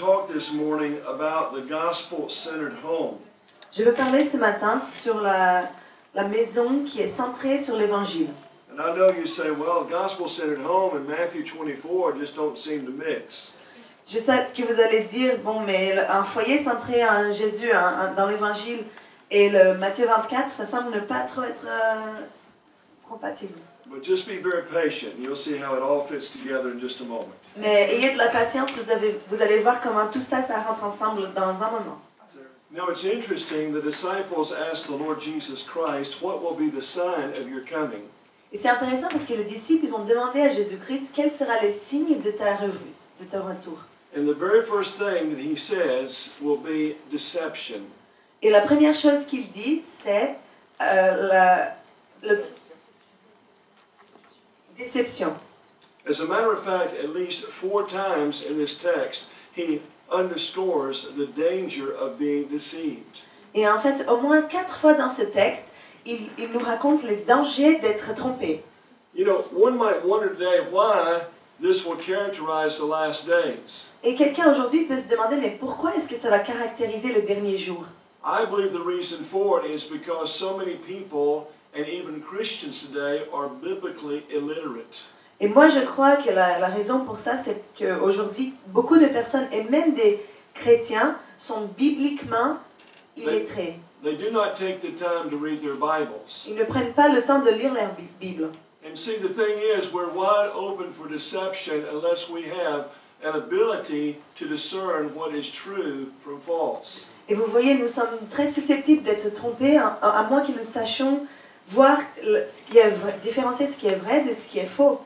talk this morning about the gospel-centered home. Je veux parler ce matin sur la maison qui est centrée sur l'évangile. And I know you say, well, gospel-centered home and Matthew 24 just don't seem to mix. Je sais que vous allez dire, bon, mais un foyer centré en Jésus dans l'évangile et le Matthieu 24, ça semble ne pas trop être compatible. But just be very patient. You'll see how it all fits together in just a moment. Mais ayez de la patience, vous allez voir comment tout ça, ça rentre ensemble dans un moment. Now it's interesting, the disciples asked the Lord Jesus Christ, what will be the sign of your coming? Et c'est intéressant parce que les disciples, ils ont demandé à Jésus-Christ quels seront les signes de ta revue, de ton retour. And the very first thing that he says will be deception. Et la première chose qu'il dit, c'est la déception. As a matter of fact, at least 4 times in this text, he underscores the danger of being deceived. Et en fait, au moins 4 fois dans ce texte, il nous raconte les dangers d'être trompé. You know, one might wonder today why this will characterize the last days. Et quelqu'un aujourd'hui peut se demander, mais pourquoi est-ce que ça va caractériser le dernier jour? I believe the reason for it is because so many people, and even Christians today, are biblically illiterate. Et moi, je crois que la raison pour ça, c'est qu'aujourd'hui, beaucoup de personnes, et même des chrétiens, sont bibliquement illettrés. They do not take the time to read their Bibles. Ils ne prennent pas le temps de lire leur Bible. And see, the thing is, we're wide open for deception unless we have an ability to discern what is true from false. Et vous voyez, nous sommes très susceptibles d'être trompés, à moins que nous sachions voir ce qui est vrai, différencier ce qui est vrai de ce qui est faux.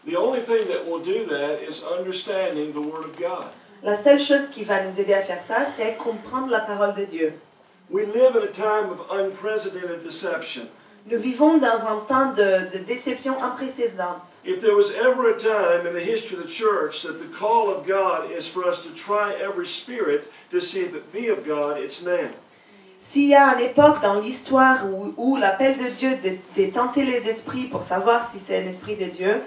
The only thing that will do that is understanding the Word of God. La seule chose qui va nous aider à faire ça, c'est comprendre la parole de Dieu. We live in a time of unprecedented deception. Nous vivons dans un temps de déception imprécédente. If there was ever a time in the history of the church that the call of God is for us to try every spirit to see if it be of God, it's now. S'il y a une époque dans l'histoire où l'appel de Dieu de tenter les esprits pour savoir si c'est un esprit de Dieu,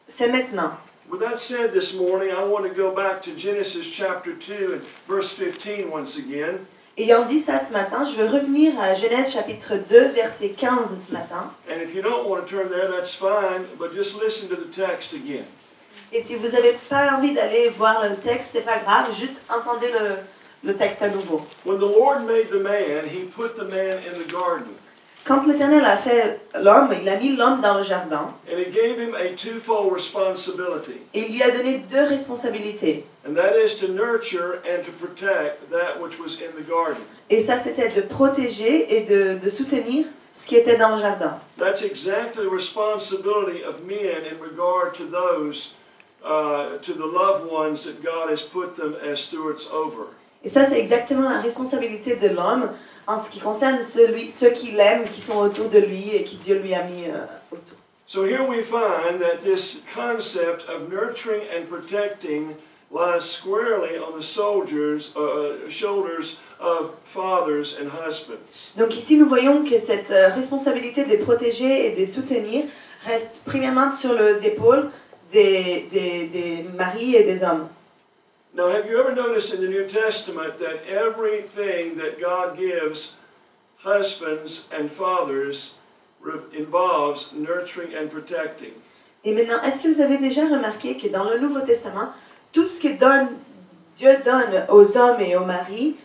c'est maintenant. With that said, this morning I want to go back to Genesis chapter 2 and verse 15 once again. Ayant dit ça ce matin, je veux revenir à Genèse chapitre 2, verset 15 ce matin. And if you don't want to turn there, that's fine, but just listen to the text again. Et si vous n'avez pas envie d'aller voir le texte, c'est pas grave, juste entendez le texte à nouveau. When the Lord made the man, he put the man in the garden. Quand l'Éternel a fait l'homme, il a mis l'homme dans le jardin. And he gave him a twofold responsibility. Et il lui a donné 2 responsabilités. And that is to nurture and to protect that which was in the garden. Et ça, c'était de protéger et de soutenir ce qui était dans le jardin. That's exactly the responsibility of men in regard to those, to the loved ones that God has put them as stewards over. Et ça, c'est exactement la responsabilité de l'homme en ce qui concerne ceux qui l'aiment, qui sont autour de lui et qui Dieu lui a mis autour. So here we find that this concept of nurturing and protecting lies squarely on the shoulders of fathers and husbands. Donc ici, nous voyons que cette responsabilité de protéger et de soutenir reste premièrement sur les épaules des maris et des hommes. Now, have you ever noticed in the New Testament that everything that God gives husbands and fathers involves nurturing and protecting? Et maintenant, est-ce que vous avez déjà remarqué que dans le Nouveau Testament, tout ce que Dieu donne aux hommes et aux maris,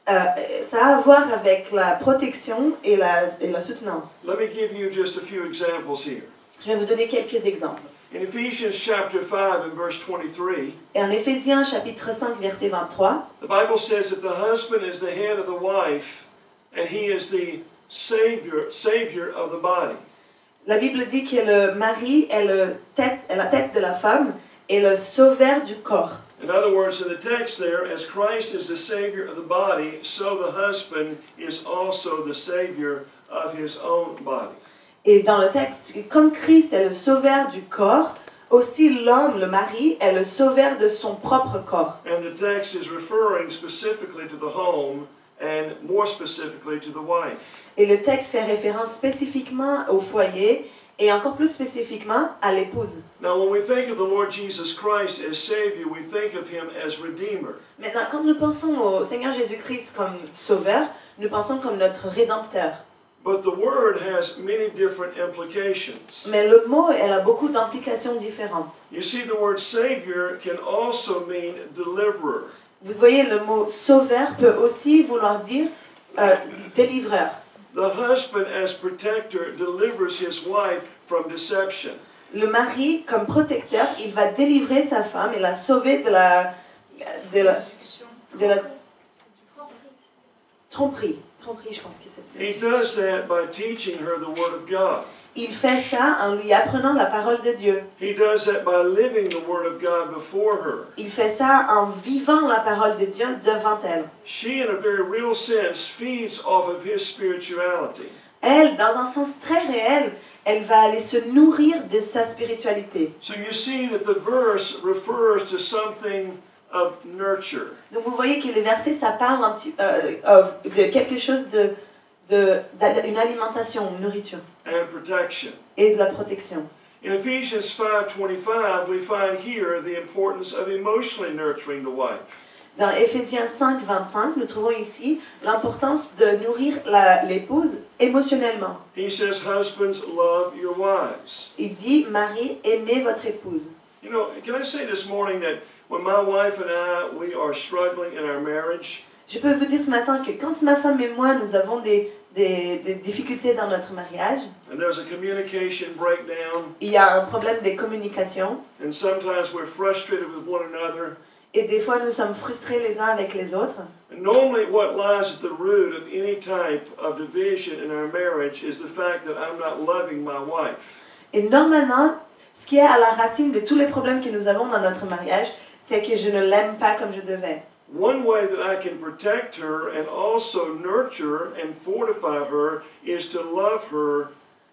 ça a à voir avec la protection et la soutenance? Let me give you just a few examples here. Je vais vous donner quelques exemples. In Ephesians chapter 5 and verse 23, Et en Éphésiens chapitre 5 verset 23, the Bible says that the husband is the head of the wife and he is the savior of the body. la Bible dit que le mari est la tête de la femme et le sauveur du corps. In other words, in the text there, as Christ is the savior of the body, so the husband is also the savior of his own body. Et dans le texte, comme Christ est le sauveur du corps, aussi l'homme, le mari, est le sauveur de son propre corps. And the text is referring specifically to the home and more specifically to the wife. Et le texte fait référence spécifiquement au foyer et encore plus spécifiquement à l'épouse. Now, when we think of the Lord Jesus Christ as Savior, we think of Him as Redeemer. Maintenant, quand nous pensons au Seigneur Jésus-Christ comme sauveur, nous pensons comme notre rédempteur. But the word has many different implications. Mais le mot, elle a beaucoup d'implications différentes. You see, the word Savior can also mean deliverer. Vous voyez, le mot sauveur peut aussi vouloir dire délivreur. The husband, as protector, delivers his wife from deception. Le mari, comme protecteur, il va délivrer sa femme et la sauver de la tromperie. Tromperie, je pense que c'est ça. He does that by teaching her the Word of God. Il fait ça en lui apprenant la parole de Dieu. He does that by living the Word of God before her. Il fait ça en vivant la parole de Dieu devant elle. She, in a very real sense, feeds off of his spirituality. Elle, dans un sens très réel, elle va aller se nourrir de sa spiritualité. So you see that the verse refers to something of nurture. Donc vous voyez que les versets, ça parle de quelque chose d'une alimentation, une nourriture And protection. et de la protection. In Ephesians 5:25, we find here the importance of emotionally nurturing the wife. Dans Éphésiens 5, 25, nous trouvons ici l'importance de nourrir l'épouse émotionnellement. He says, husbands, love your wives. Il dit, Marie, aimez votre épouse. You know, can I say this morning that when my wife and I, we are struggling in our marriage, Je peux vous dire ce matin que quand ma femme et moi, nous avons des difficultés dans notre mariage, and there's a communication breakdown, il y a un problème de communication, and sometimes we're frustrated with one another, et des fois nous sommes frustrés les uns avec les autres. and normally what lies at the root of any type of division in our marriage is the fact that I'm not loving my wife. Et normalement, ce qui est à la racine de tous les problèmes que nous avons dans notre mariage, c'est que je ne l'aime pas comme je devais. One way that I can protect her and also nurture and fortify her is to love her,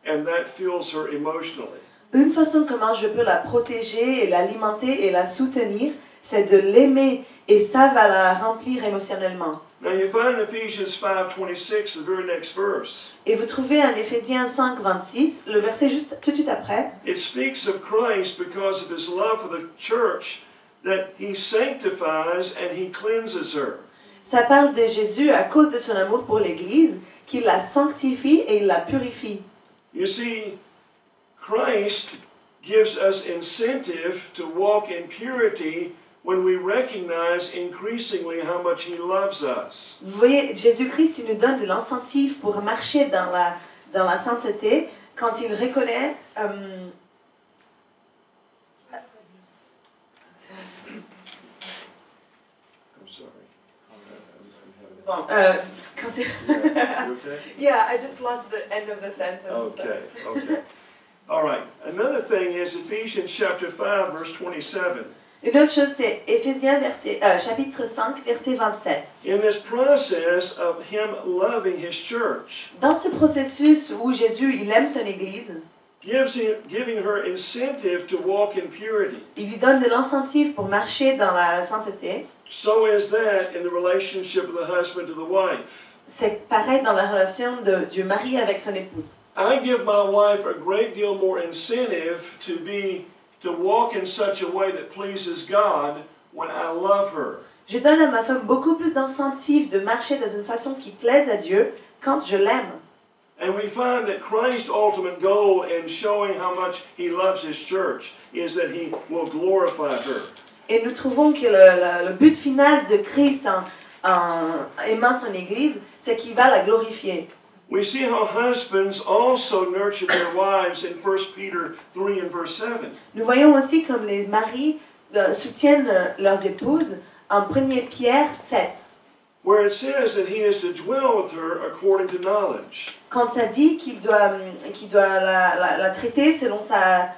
and that fuels her emotionally. Une façon comment je peux la protéger et l'alimenter et la soutenir, c'est de l'aimer et ça va la remplir émotionnellement. Now you find in Ephesians 5:26, the very next verse. Et vous trouvez en Éphésiens 5, 26, le verset juste tout de suite après, It speaks of Christ because of his love for the church, that he sanctifies and he cleanses her. ça parle de Jésus à cause de son amour pour l'Église, qu'il la sanctifie et il la purifie. You see, Christ gives us incentive to walk in purity when we recognize increasingly how much he loves us. Vous voyez, Jésus-Christ, il nous donne de l'incentive pour marcher dans la sainteté quand il reconnaît... I'm sorry. Bon, quand You okay? Yeah, I just lost the end of the sentence. Okay, okay. All right. Another thing is Ephesians chapter 5, verse 27. Une autre chose, c'est Éphésiens chapitre 5, verset 27. In this process of him loving his church, Dans ce processus où Jésus, il aime son Église, giving her incentive to walk in purity. il lui donne de l'incentive pour marcher dans la sainteté. So is that in the relationship of the husband to the wife. C'est pareil dans la relation du mari avec son épouse. I give my wife a great deal more incentive to walk in such a way that pleases God when I love her. Je donne à ma femme beaucoup plus d'incentive de marcher dans une façon qui plaise à Dieu quand je l'aime. And we find that Christ's ultimate goal in showing how much he loves his church is that he will glorify her. Et nous trouvons que le but final de Christ en aimant son Église, c'est qu'il va la glorifier. We see how husbands also nurture their wives in 1 Peter 3 and verse 7. Nous voyons aussi comme les maris soutiennent leurs épouses en 1 Pierre 7. Where it says that he is to dwell with her according to knowledge. Quand ça dit qu'il doit la traiter selon sa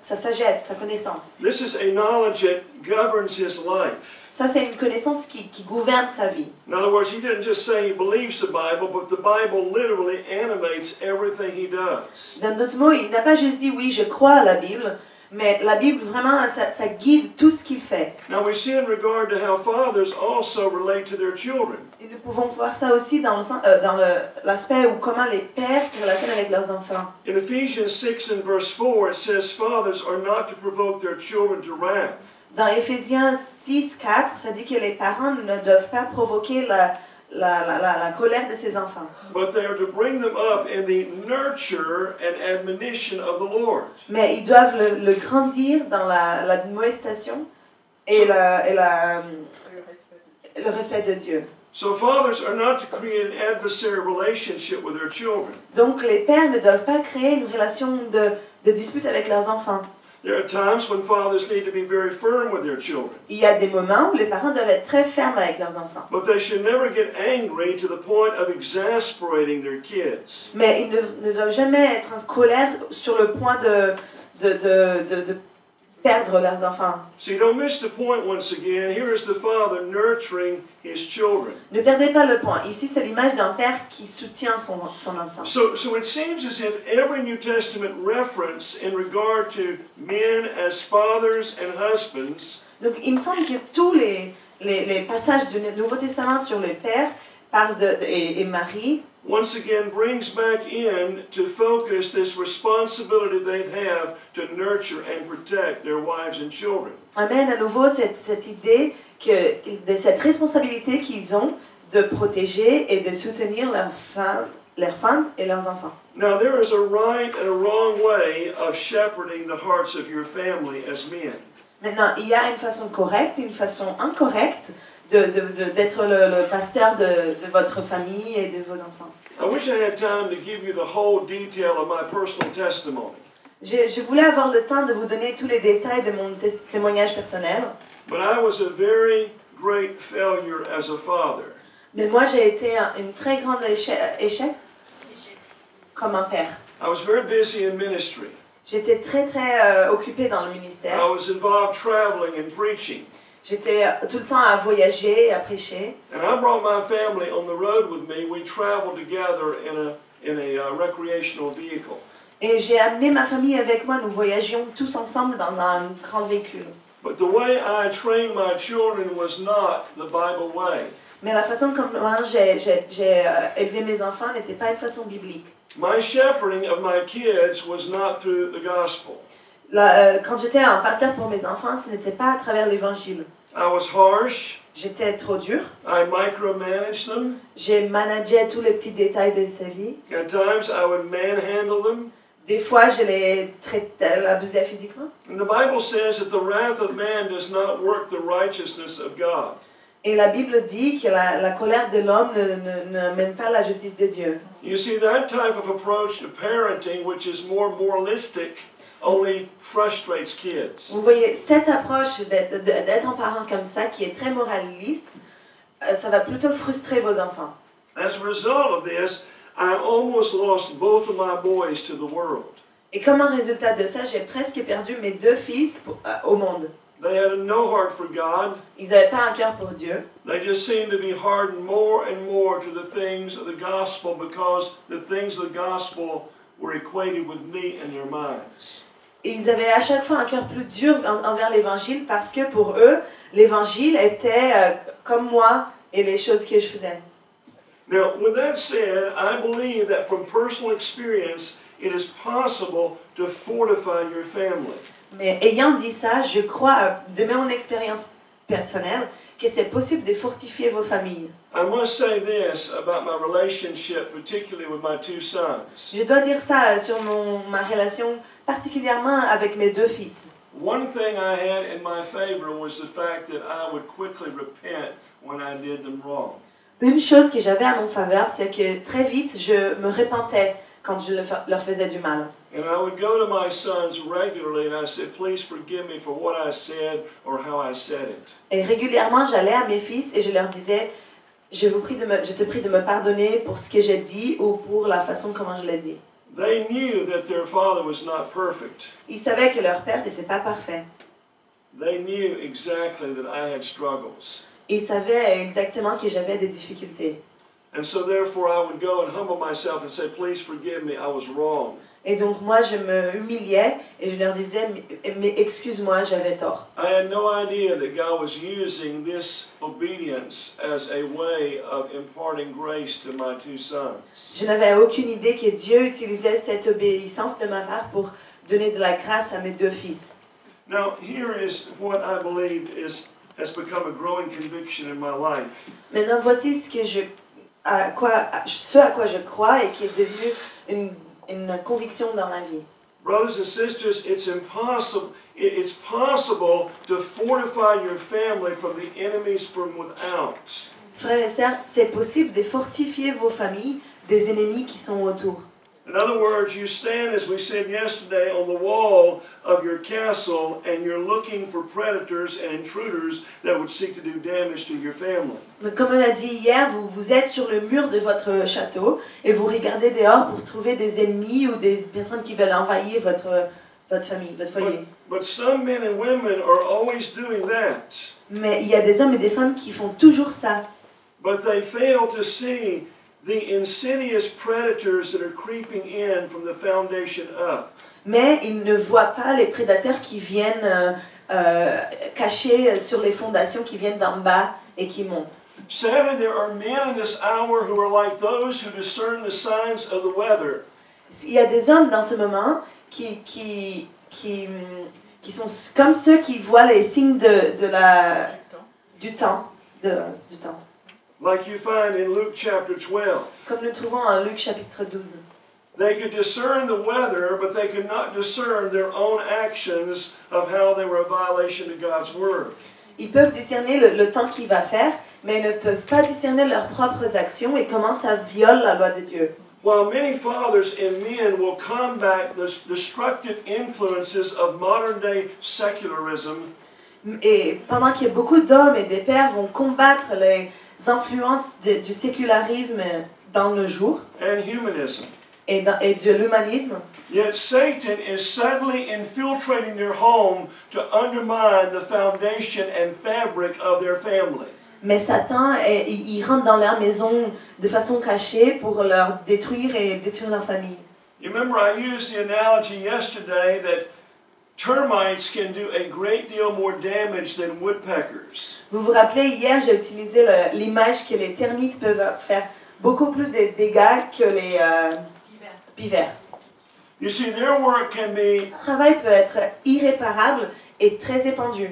sagesse, sa connaissance. This is a knowledge that governs his life. Ça, c'est une connaissance qui gouverne sa vie. In other words, he didn't just say he believes the Bible, but the Bible literally animates everything he does. D'un autre mot, il n'a pas juste dit oui, je crois à la Bible, Mais la Bible, vraiment, ça guide tout ce qu'il fait. Now we see in regard to how fathers also relate to their children. Et nous pouvons voir ça aussi dans l'aspect où comment les pères se relationnent avec leurs enfants. In Ephesians 6 and verse 4, it says, fathers are not to provoke their children to wrath. Dans Éphésiens 6, 4, ça dit que les parents ne doivent pas provoquer la colère de ses enfants. But they are to bring them up in the nurture and admonition of the Lord. Mais ils doivent le grandir dans l'admoestation et le respect de Dieu. So fathers are not to create an adversary relationship with their children. Donc les pères ne doivent pas créer une relation de dispute avec leurs enfants. There are times when fathers need to be very firm with their children. Il y a des moments où les parents doivent être très fermes avec leurs enfants. But they should never get angry to the point of exasperating their kids. Mais ils ne doivent jamais être en colère sur le point de perdre leurs enfants. See, don't miss the point once again. Here is the father nurturing his children. Ne perdez pas le point. Ici, c'est l'image d'un père qui soutient son enfant. So it seems as if every New Testament reference in regard to men as fathers and husbands Donc, il me semble que tous les passages du Nouveau Testament sur les pères parlent et Marie. once again brings back in to focus this responsibility they have to nurture and protect their wives and children. Amène à nouveau cette idée de cette responsabilité qu'ils ont de protéger et de soutenir leurs femmes et leurs enfants. Now there is a right and a wrong way of shepherding the hearts of your family as men. Maintenant, il y a une façon correcte et une façon incorrecte d'être le pasteur de votre famille et de vos enfants. I wish I had time to give you the whole detail of my personal testimony. Je voulais avoir le temps de vous donner tous les détails de mon témoignage personnel. But I was a very great failure as a father. Mais moi, j'ai été une très grande échec comme un père. I was very busy in ministry. J'étais très occupée dans le ministère. I was involved traveling and preaching. J'étais tout le temps à voyager et à prêcher. And I brought my family on the road with me. We traveled together in a recreational vehicle. Et j'ai amené ma famille avec moi. Nous voyagions tous ensemble dans un grand véhicule. But the way I trained my children was not the Bible way. Mais la façon comment j'ai élevé mes enfants n'était pas une façon biblique. My shepherding of my kids was not through the gospel. Quand j'étais un pasteur pour mes enfants, ce n'était pas à travers l'évangile. I was harsh. J'étais trop dur. I micromanaged them. J'ai managé tous les petits détails de sa vie. At times I would manhandle them. Des fois, je les abusais physiquement. And the Bible says that the wrath of man does not work the righteousness of God. Et la Bible dit que la colère de l'homme ne mène pas la justice de Dieu. You see, that type of approach to parenting, which is more moralistic, only frustrates kids. Vous voyez, cette approche d'être un parent comme ça, qui est très moraliste, ça va plutôt frustrer vos enfants. As a result of this, I almost lost both of my boys to the world. Et comme un résultat de ça, j'ai presque perdu mes deux fils au monde. They had no heart for God. Ils n'avaient pas un cœur pour Dieu. They just seemed to be hardened more and more to the things of the gospel because the things of the gospel were equated with me in their minds. Ils avaient à chaque fois un cœur plus dur envers l'évangile parce que pour eux, l'évangile était comme moi et les choses que je faisais. Now, with that said, I believe that from personal experience, it is possible to fortify your family. Mais ayant dit ça, je crois, de mon expérience personnelle, que c'est possible de fortifier vos familles. I must say this about my relationship, particularly with my two sons. Je dois dire ça sur ma relation, particulièrement avec mes deux fils. One thing I had in my favor was the fact that I would quickly repent when I did them wrong. Une chose que j'avais à mon faveur, c'est que très vite, je me repentais quand je leur faisais du mal. And I would go to my sons regularly and I said, please forgive me for what I said or how I said it. Et régulièrement, j'allais à mes fils et je leur disais, je te prie de me pardonner pour ce que j'ai dit ou pour la façon comment je l'ai dit. They knew that their father was not perfect. Ils savaient que leur père n'était pas parfait. They knew exactly that I had struggles. Ils savaient exactement que j'avais des difficultés. And so therefore I would go and humble myself and say, please forgive me, I was wrong. Et donc moi je me humiliais et je leur disais mais excuse-moi, j'avais tort. I had no idea that God was using this obedience as a way of imparting grace to my two sons. Je n'avais aucune idée que Dieu utilisait cette obéissance de ma part pour donner de la grâce à mes deux fils. Now here is what I believe has become a growing conviction in my life. Maintenant voici ce à quoi je crois et qui est devenu une conviction dans ma vie. Brothers and sisters, it's possible to fortify your family from the enemies from without. Frères et sœurs, c'est possible de fortifier vos familles des ennemis qui sont autour. In other words, you stand, as we said yesterday, on the wall of your castle and you're looking for predators and intruders that would seek to do damage to your family. Donc, comme on a dit hier, vous êtes sur le mur de votre château et vous regardez dehors pour trouver des ennemis ou des personnes qui veulent envahir votre famille, votre foyer. But some men and women are always doing that. Mais il y a des hommes et des femmes qui font toujours ça. But they fail to see the insidious predators that are creeping in from the foundation up. Mais ils ne voient pas les prédateurs qui viennent cacher sur les fondations, qui viennent d'en bas et qui montent. Sadly, there are men in this hour who are like those who discern the signs of the weather. Il y a des hommes dans ce moment qui sont comme ceux qui voient les signes du temps. Like you find in Luke chapter 12. Comme nous trouvons en Luc chapitre 12. They could discern the weather, but they could not discern their own actions of how they were a violation of God's word. Ils peuvent discerner le temps qu'il va faire, mais ils ne peuvent pas discerner leurs propres actions et comment ça viole la loi de Dieu. While many fathers and men will combat the destructive influences of modern day secularism, et pendant qu'il y a beaucoup d'hommes et des pères vont combattre les influences du sécularisme dans le jour and humanism, et de l'humanisme, yet Satan is subtly infiltrating their home to undermine the foundation and fabric of their family. mais Satan, il rentre dans leur maison de façon cachée pour leur détruire et détruire leur famille. You remember I used the analogy yesterday that termites can do a great deal more damage than woodpeckers. Vous vous rappelez, hier j'ai utilisé l'image que les termites peuvent faire beaucoup plus de dégâts que les pivers. You see, their work can be... Le travail peut être irréparable et très répandu.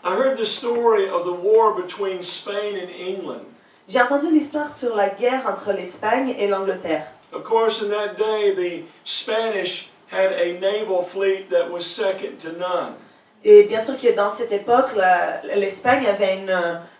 I heard the story of the war between Spain and England. J'ai entendu l'histoire sur la guerre entre l'Espagne et l'Angleterre. Of course, in that day, the Spanish had a naval fleet that was second to none. Et bien sûr que dans cette époque, l'Espagne avait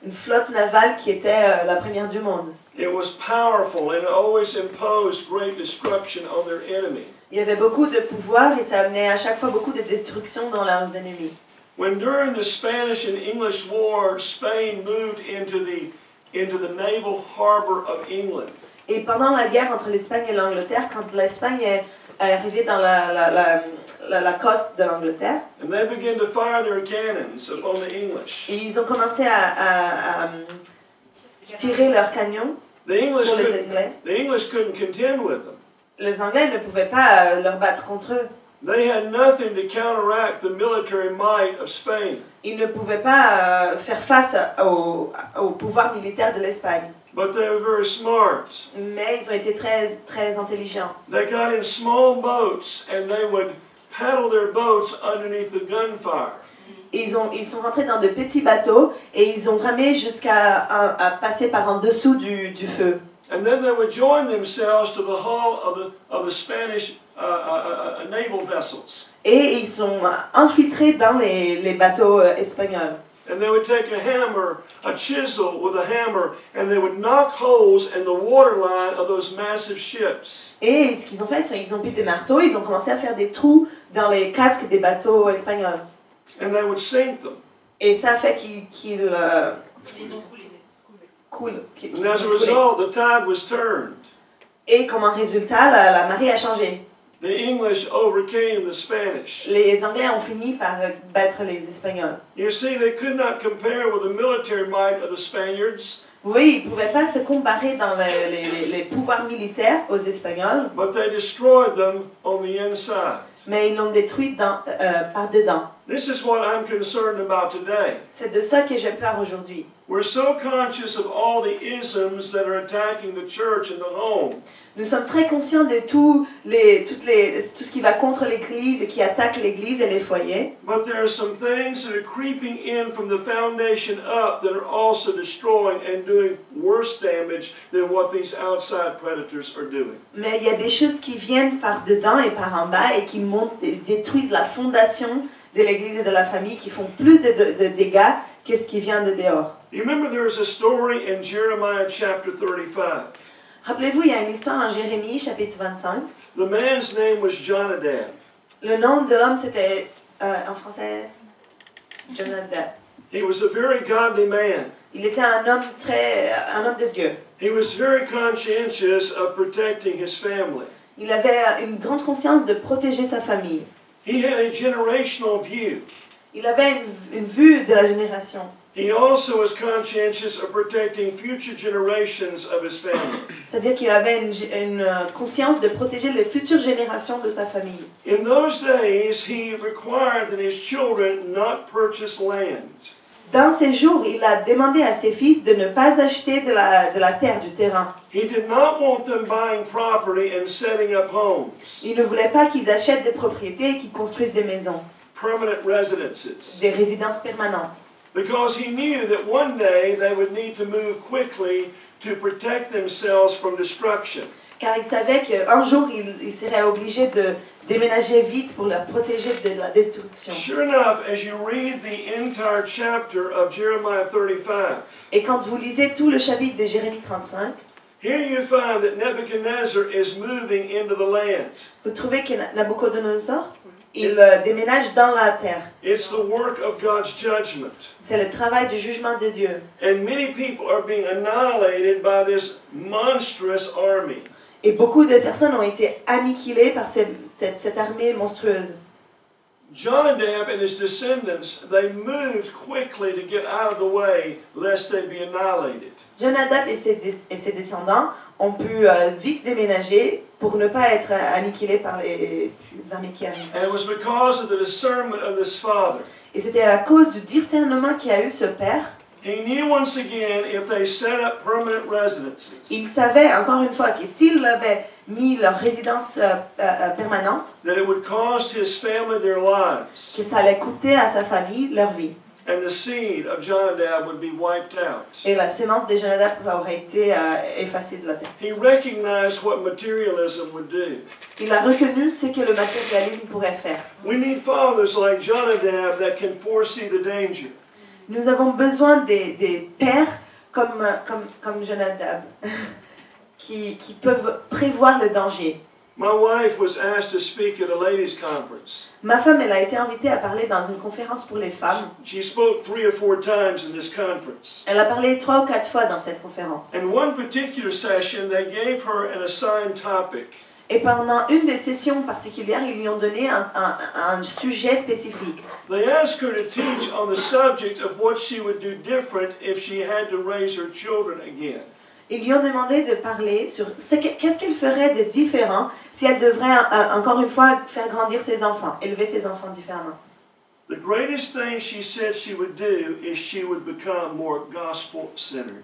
une flotte navale qui était la première du monde. It was powerful and it always imposed great destruction on their enemy. Il y avait beaucoup de pouvoir et ça amenait à chaque fois beaucoup de destruction dans leurs ennemis. When during the Spanish and English War, Spain moved into the naval harbor of England. Et pendant la guerre entre l'Espagne et l'Angleterre, quand l'Espagne est arrivée dans la côte de l'Angleterre, and they began to fire their cannons upon the English. et ils ont commencé à tirer leurs canons sur les Anglais. The English couldn't contend with them. Les Anglais ne pouvaient pas leur battre contre eux. They had nothing to counteract the military might of Spain. Ils ne pouvaient pas faire face au pouvoir militaire de l'Espagne. But they were very smart. Mais ils ont été très intelligents. They got in small boats and they would paddle their boats underneath the gunfire. Ils sont rentrés dans de petits bateaux et ils ont ramé jusqu'à passer par en dessous du feu. And then they would join themselves to the hull of the Spanish naval vessels. Et ils sont infiltrés dans les bateaux espagnols. And they would take a chisel with a hammer, and they would knock holes in the waterline of those massive ships. Et ce qu'ils ont fait, c'est qu'ils ont pris des marteaux, ils ont commencé à faire des trous dans les casques des bateaux espagnols. And they would sink them. Et ça fait qu'ils coulent. And as a result, the tide was turned. Et comme un résultat, la marée a changé. The English overcame the Spanish. Les Anglais ont fini par battre les Espagnols. You see, they could not compare with the military might of the Spaniards. Vous voyez, ils ne pouvaient pas se comparer dans les pouvoirs militaires aux Espagnols, but they destroyed them on the inside. mais ils l'ont détruit par dedans. This is what I'm concerned about today. C'est de ça que j'ai peur aujourd'hui. We're so conscious of all the isms that are attacking the church and the home. Nous sommes très conscients de tout ce qui va contre l'Église et qui attaque l'Église et les foyers. But there are some things that are creeping in from the foundation up that are also destroying and doing worse damage than what these outside predators are doing. Mais il y a des choses qui viennent par dedans et par en bas et qui montent et détruisent la fondation de l'Église et de la famille, qui font plus de dégâts que ce qui vient de dehors. You remember there is a story in Jeremiah chapter 35. Rappelez-vous, il y a une histoire en Jérémie, chapitre 25. The man's name was Jonadab. Le nom de l'homme, c'était, en français, Jonadab. He was a very godly man. Il était un homme de Dieu. He was very conscientious of protecting his family. Il avait une grande conscience de protéger sa famille. He had a generational view. Il avait une vue de la génération. He also was conscientious of protecting future generations of his family. C'est-à-dire qu'il avait une conscience de protéger les futures générations de sa famille. In those days, he required that his children not purchase land. Dans ces jours, il a demandé à ses fils de ne pas acheter de la terre, du terrain. He did not want them buying property and setting up homes, Il ne voulait pas qu'ils achètent des propriétés et qu'ils construisent des maisons, permanent residences, des résidences permanentes. because he knew that one day they would need to move quickly to protect themselves from destruction. Car il savait qu'un jour, il serait obligé de déménager vite pour la protéger de la destruction. Sure enough, as you read the entire chapter of Jeremiah 35, Et quand vous lisez tout le chapitre de Jérémie 35, here you find that Nebuchadnezzar is moving into the land. vous trouvez que Nabucodonosor, il déménage dans la terre. It's the work of God's judgment. C'est le travail du jugement de Dieu. And many people are being annihilated by this monstrous army. Et beaucoup de personnes ont été anniquilées par cette armée monstrueuse. Jonadab and his descendants, they moved quickly to get out of the way lest they be annihilated. Jonadab et ses descendants ont pu vite déménager pour ne pas être anniquilés par les armées qui arrivent. And it was because of the discernment of this father. Et c'était à cause du discernement qu'a eu ce père. He knew once again if they set up permanent residences, Il savait encore une fois que s'ils avaient mis leur résidence permanente, that it would cost his family their lives, que ça allait coûter à sa famille leur vie. and the seed of Jonadab would be wiped out. Et la sémence de Jonadab aurait été effacée de la terre. He recognized what materialism would do. Il a reconnu ce que le matérialisme pourrait faire. We need fathers like Jonadab that can foresee the danger. Nous avons besoin des pères comme Jonadab qui peuvent prévoir le danger. My wife was asked to speak at a ladies' conference. Ma femme, elle a été invitée à parler dans une conférence pour les femmes. She spoke 3 or 4 times in this conference. Elle a parlé 3 ou 4 fois dans cette conférence. In one particular session, they gave her an assigned topic. Et pendant une des sessions particulières, ils lui ont donné un sujet spécifique. They asked her to teach on the subject of what she would do different if she had to raise her children again. Ils lui ont demandé de parler sur qu'est-ce qu'elle ferait de différent si elle devrait encore une fois faire grandir ses enfants, élever ses enfants différemment. The greatest thing she said she would do is she would become more gospel-centered.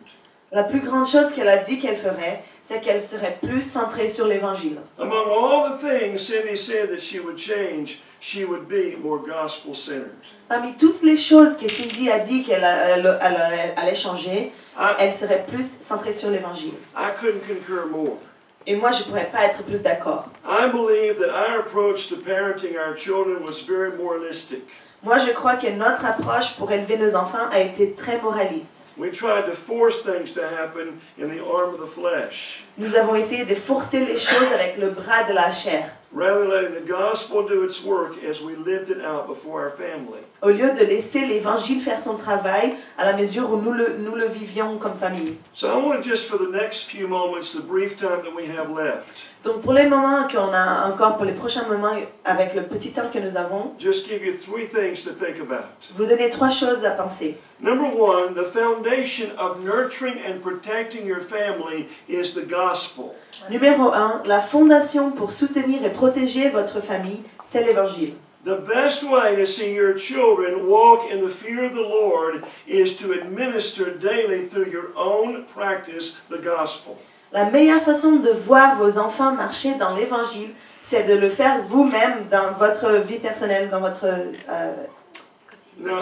La plus grande chose qu'elle a dit qu'elle ferait, c'est qu'elle serait plus centrée sur l'Évangile. Among all the things Cindy said that she would change, she would be more gospel-centered. Parmi toutes les choses que Cindy a dit qu'elle allait changer, elle serait plus centrée sur l'Évangile. I couldn't concur more. Et moi, je ne pourrais pas être plus d'accord. I believe that our approach to parenting our children was very moralistic. Moi, je crois que notre approche pour élever nos enfants a été très moraliste. We tried to force things to happen in the arm of the flesh, Nous avons essayé de forcer les choses avec le bras de la chair, rather letting the gospel do its work as we lived it out before our family. au lieu de laisser l'Évangile faire son travail à la mesure où nous le vivions comme famille. So I want to just for the next few moments, the brief time that we have left, Donc pour les moments qu'on a encore, pour les prochains moments avec le petit temps que nous avons, just give you 3 things to think about. vous donner 3 choses à penser. Number one, the foundation of nurturing and protecting your family is the gospel. Numéro 1, la fondation pour soutenir et protéger votre famille, c'est l'évangile. The best way to see your children walk in the fear of the Lord is to administer daily through your own practice the gospel. La meilleure façon de voir vos enfants marcher dans l'évangile, c'est de le faire vous-même dans votre vie personnelle, dans votre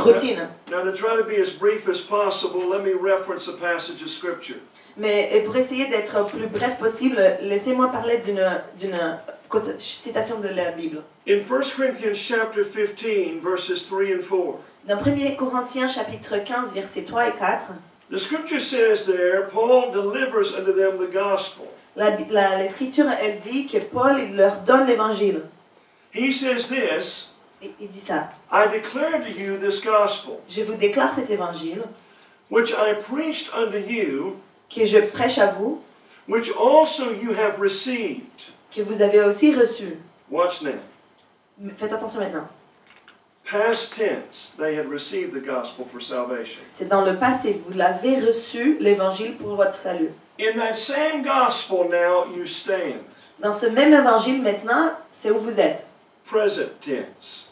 routine. Now, to try to be as brief as possible, let me reference a passage of Scripture. Mais et pour essayer d'être le plus bref possible, laissez-moi parler d'une citation de la Bible. In 1 Corinthians chapter 15, verses 3 and 4, Dans 1 Corinthiens chapitre 15, versets 3 et 4, the Scripture says there, Paul delivers unto them the gospel. l'Écriture, elle dit que Paul, il leur donne l'évangile. He says this, Il dit ça. I declare to you this gospel, Je vous déclare cet évangile which I preached unto you, que je prêche à vous, which also you have received. que vous avez aussi reçu. Watch now. Faites attention maintenant. Past tense, they had received the gospel for salvation. C'est dans le passé, vous l'avez reçu, l'évangile pour votre salut. In that same gospel now you stand. Dans ce même évangile maintenant, c'est où vous êtes. Present tense.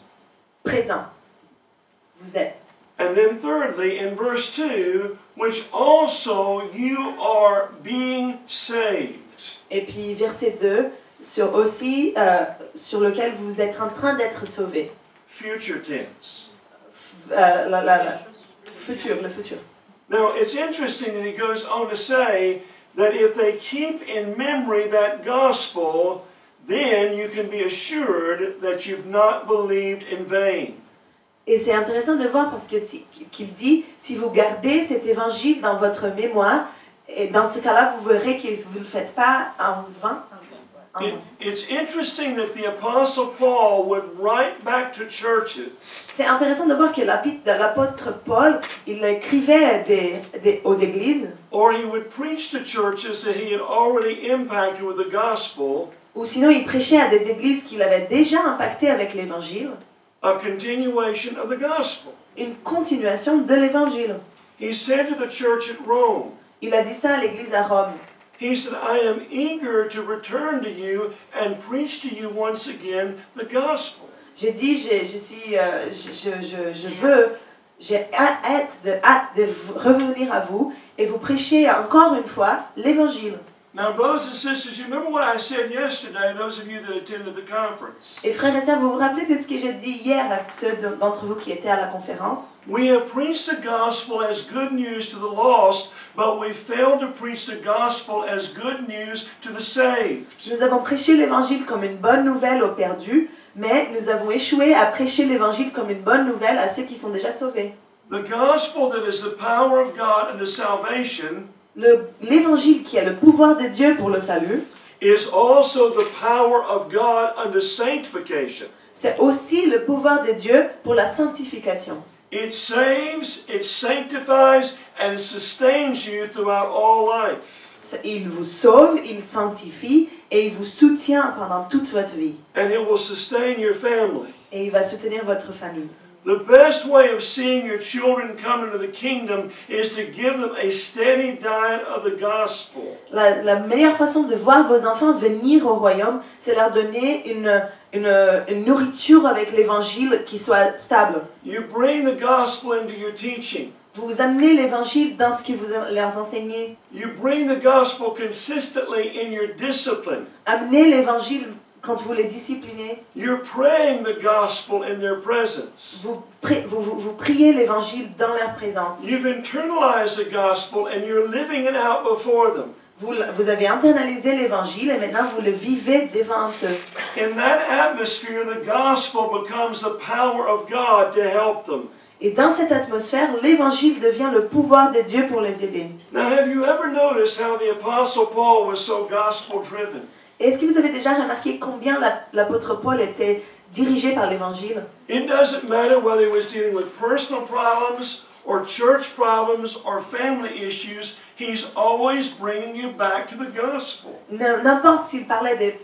Présent. Vous êtes. And then thirdly, in verse 2, which also you are being saved. Et puis verset 2, sur aussi sur lequel vous êtes en train d'être sauvé. Future tense. Futur, le futur. Now, it's interesting that he goes on to say that if they keep in memory that gospel, then you can be assured that you've not believed in vain. Et c'est intéressant de voir parce que qu'il dit, si vous gardez cet évangile dans votre mémoire, et dans ce cas-là, vous verrez que vous ne le faites pas en vain. It's interesting that the Apostle Paul would write back to churches. C'est intéressant de voir que l'apôtre Paul, il écrivait aux églises, Or he would preach to churches that he had already impacted with the gospel, ou sinon il prêchait à des églises qu'il avait déjà impactées avec l'évangile, a continuation of the gospel. une continuation de l'évangile. He said to the church at Rome, Il a dit ça à l'église à Rome. he said, I am eager to return to you and preach to you once again the gospel. J'ai dit, j'ai hâte de revenir à vous et vous prêcher encore une fois l'évangile. Now, brothers and sisters, you remember what I said yesterday, those of you that attended the conference. Et frères et sœurs, vous vous rappelez de ce que j'ai dit hier à ceux d'entre vous qui étaient à la conférence? We have preached the gospel as good news to the lost, but we failed to preach the gospel as good news to the saved. Nous avons prêché l'évangile comme une bonne nouvelle aux perdus, mais nous avons échoué à prêcher l'évangile comme une bonne nouvelle à ceux qui sont déjà sauvés. The gospel that is the power of God unto salvation L'évangile qui est le pouvoir de Dieu pour le salut, is also the power of God unto sanctification. c'est aussi le pouvoir de Dieu pour la sanctification. It saves, it sanctifies, and it sustains you throughout all life. Il vous sauve, il sanctifie et il vous soutient pendant toute votre vie. And it will sustain your family. Et il va soutenir votre famille. The best way of seeing your children come into the kingdom is to give them a steady diet of the gospel. La meilleure façon de voir vos enfants venir au royaume, c'est leur donner une nourriture avec l'évangile qui soit stable. You bring the gospel into your teaching. Vous amenez l'évangile dans ce que vous leur enseignez. You bring the gospel consistently in your discipline. Amenez l'évangile quand vous les disciplinez. You're praying the gospel in their presence. Vous priez l'évangile dans leur présence. You've internalized the gospel and you're living it out before them. Vous avez internalisé l'évangile et maintenant vous le vivez devant eux. In that atmosphere, the gospel becomes the power of God to help them. Et dans cette atmosphère, l'évangile devient le pouvoir de Dieu pour les aider. Now, have you ever noticed how the Apostle Paul was so gospel-driven? Est-ce que vous avez déjà remarqué combien l'apôtre Paul était dirigé par l'évangile? It doesn't matter whether he was dealing with personal problems or church problems or family issues, he's always bringing you back to the gospel. N'importe s'il parlait des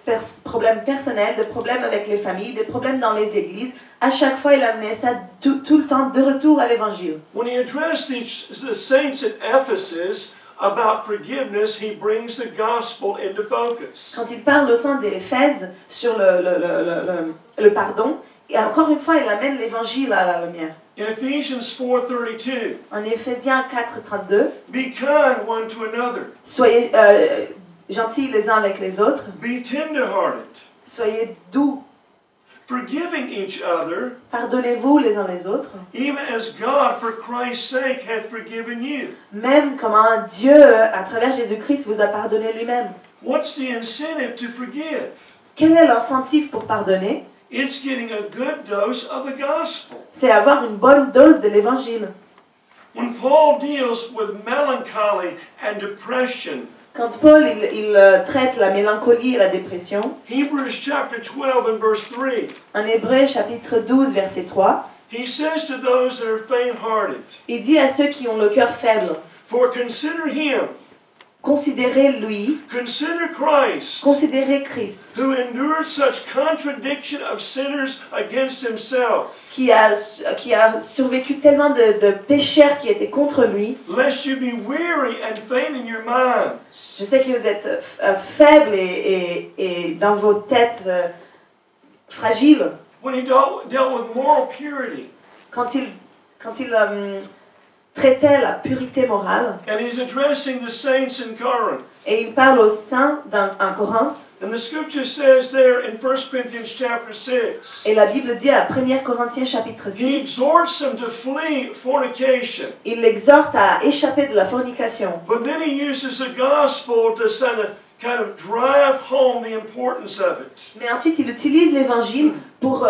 problèmes personnels, des problèmes avec les familles, des problèmes dans les églises, à chaque fois il amenait ça tout le temps de retour à l'évangile. When he addressed the saints at Ephesus about forgiveness, he brings the gospel into focus. Quand il parle au sein des Éphèses sur le pardon, et encore une fois il amène l'évangile à la lumière. In Ephesians 4:32, En Éphésiens 4:32, be kind one to another, soyez gentils les uns avec les autres, be tender-hearted, soyez doux, forgiving each other, pardonnez-vous les uns les autres, even as God for Christ's sake hath forgiven you. même comme un Dieu, à travers Jésus-Christ, vous a pardonné lui-même. What's the incentive to forgive? Quel est l'incentive pour pardonner? It's getting a good dose of the gospel. C'est avoir une bonne dose de l'évangile. When Paul deals with melancholy and depression, Quand Paul il traite la mélancolie et la dépression, Hebrews chapter 12 and verse 3, en Hébreux chapitre 12 verset 3, he says to those that are faint-hearted, il dit à ceux qui ont le cœur faible, for consider him, considérez lui, consider Christ, considérez Christ, who endured such contradiction of sinners against himself, qui a survécu tellement de pécheurs qui étaient contre lui. lest you be weary and faint in your mind. Je sais que vous êtes faibles et dans vos têtes fragiles. When he dealt with moral purity, Quand il traitait la pureté morale, and he's addressing the saints in Corinth. et il parle aux saints en Corinthe, And the scripture says there in 1 Corinthians chapter 6, et la Bible dit à 1 Corinthiens chapitre he 6, exhorts them to flee fornication. il l'exhorte à échapper de la fornication. But then he uses the gospel to kind of drive home the importance of it. Mais ensuite, il utilise l'évangile pour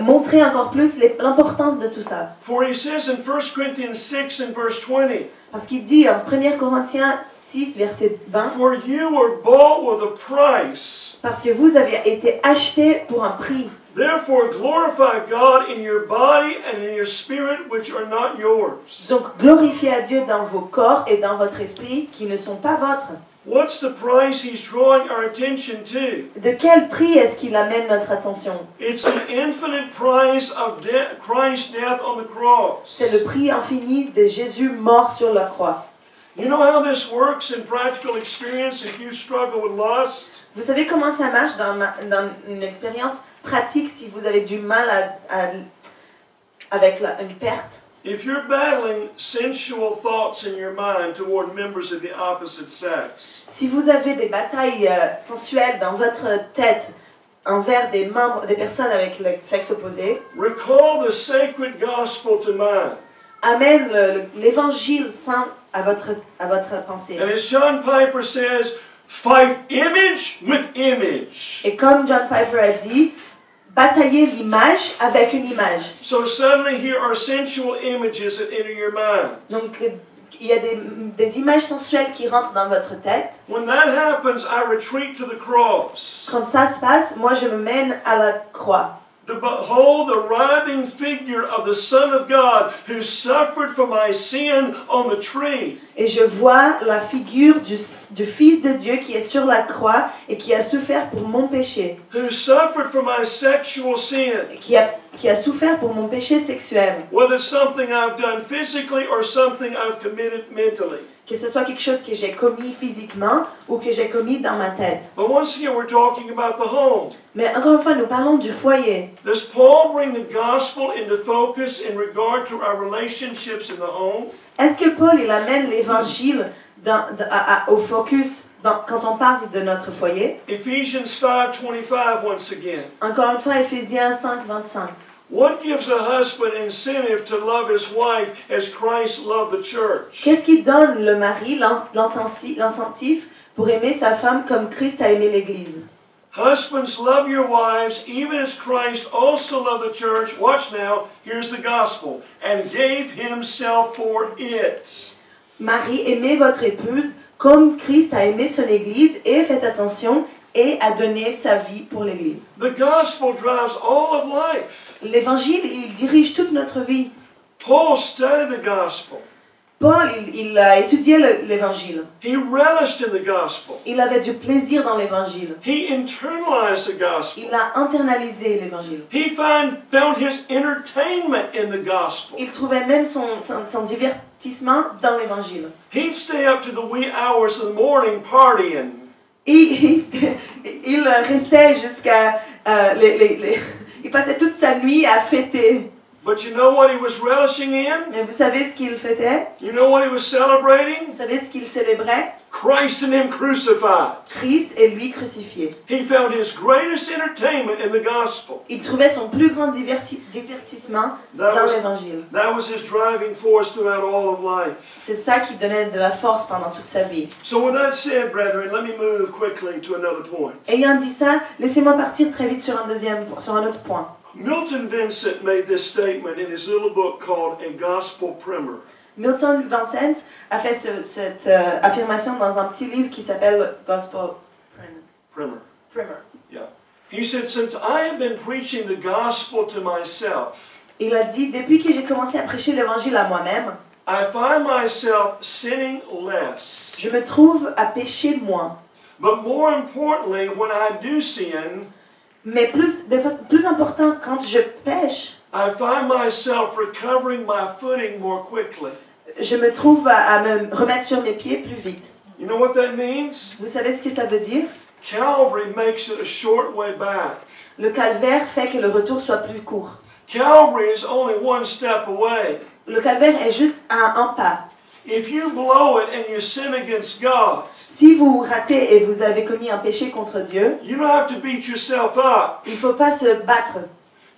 montrer encore plus l'importance de tout ça. For he says in 1 Corinthians 6 and verse 20, Parce qu'il dit en 1 Corinthiens 6, verset 20, for you were bought with a price. parce que vous avez été achetés pour un prix. Therefore glorify God in your body and in your spirit which are not yours. Donc, glorifiez à Dieu dans vos corps et dans votre esprit qui ne sont pas vôtres. What's the price he's drawing our attention to? De quel prix est-ce qu'il amène notre attention? It's the infinite price of Christ's death on the cross. C'est le prix infini de Jésus mort sur la croix. You know how this works in practical experience if you struggle with lust? Vous savez comment ça marche dans une expérience pratique si vous avez du mal avec une perte? If you're battling sensual thoughts in your mind toward members of the opposite sex, Si vous avez des batailles sensuelles dans votre tête envers des personnes avec le sexe opposé, recall the sacred gospel to mind. amène l'évangile saint à votre pensée. And as John Piper says, fight image with image. Et comme John Piper a dit, batailler l'image avec une image. So suddenly here are sensual images that enter your mind. Donc il y a des images sensuelles qui rentrent dans votre tête. When that happens, I retreat to the cross. Quand ça se passe, moi je me mène à la croix. To behold the writhing figure of the Son of God who suffered for my sin on the tree. Et je vois la figure du Fils de Dieu qui est sur la croix et qui a souffert pour mon péché. Who suffered for my sexual sin. Qui a souffert pour mon péché sexuel. Whether it's something I've done physically or something I've committed mentally. Que ce soit quelque chose que j'ai commis physiquement ou que j'ai commis dans ma tête. But once again, we're talking about the home. Mais encore une fois, nous parlons du foyer. Does Paul bring the gospel into focus in regard to our relationships in the home? Est-ce que Paul il amène l'évangile au focus quand on parle de notre foyer? Ephesians 5:25 once again. Encore une fois, Éphésiens 5, 25. What gives a husband incentive to love his wife as Christ loved the church? Qu'est-ce qui donne le mari l'incentive pour aimer sa femme comme Christ a aimé l'Église? Husbands, love your wives even as Christ also loved the church. Watch now, here's the gospel. And gave himself for it. Marie, aimez votre épouse comme Christ a aimé son Église et faites attention et a donné sa vie pour l'Église. The gospel drives all of life. L'évangile, il dirige toute notre vie. Paul studied the gospel. Paul, il a étudié l'évangile. He relished in the gospel. Il avait du plaisir dans l'évangile. He internalized the gospel. Il a internalisé l'évangile. He found his entertainment in the gospel. Il trouvait même son divertissement dans l'évangile. He'd stay up to the wee hours of the morning partying. Il restait jusqu'à... il passait toute sa nuit à fêter. But you know what he was relishing in? Mais vous savez ce qu'il fêtait? You know what he was celebrating? Vous savez ce qu'il célébrait? Christ and him crucified. Christ et lui crucifié. He found his greatest entertainment in the gospel. Il trouvait son plus grand divertissement dans l'évangile. That was his driving force throughout all of life. C'est ça qui donnait de la force pendant toute sa vie. So with that said, brethren, let me move quickly to another point. Ayant dit ça, laissez-moi partir très vite sur un autre point. Milton Vincent made this statement in his little book called A Gospel Primer. Milton Vincent a fait cette affirmation dans un petit livre qui s'appelle Gospel Primer. Primer. Yeah. He said, since I have been preaching the gospel to myself, Il a dit, depuis que j'ai commencé à prêcher l'évangile à moi-même, I find myself sinning less. je me trouve à pécher moins. But more importantly, when I do sin, Mais plus important, quand je pêche, I find myself recovering my footing more quickly. je me trouve à me remettre sur mes pieds plus vite. You know what that means? Vous savez ce que ça veut dire? Calvary makes it a short way back. Le calvaire fait que le retour soit plus court. Calvary is only one step away. Le calvaire est juste à un pas. If you blow it and you sin against God, Si vous ratez et vous avez commis un péché contre Dieu, you don't have to beat yourself up. il ne faut pas se battre.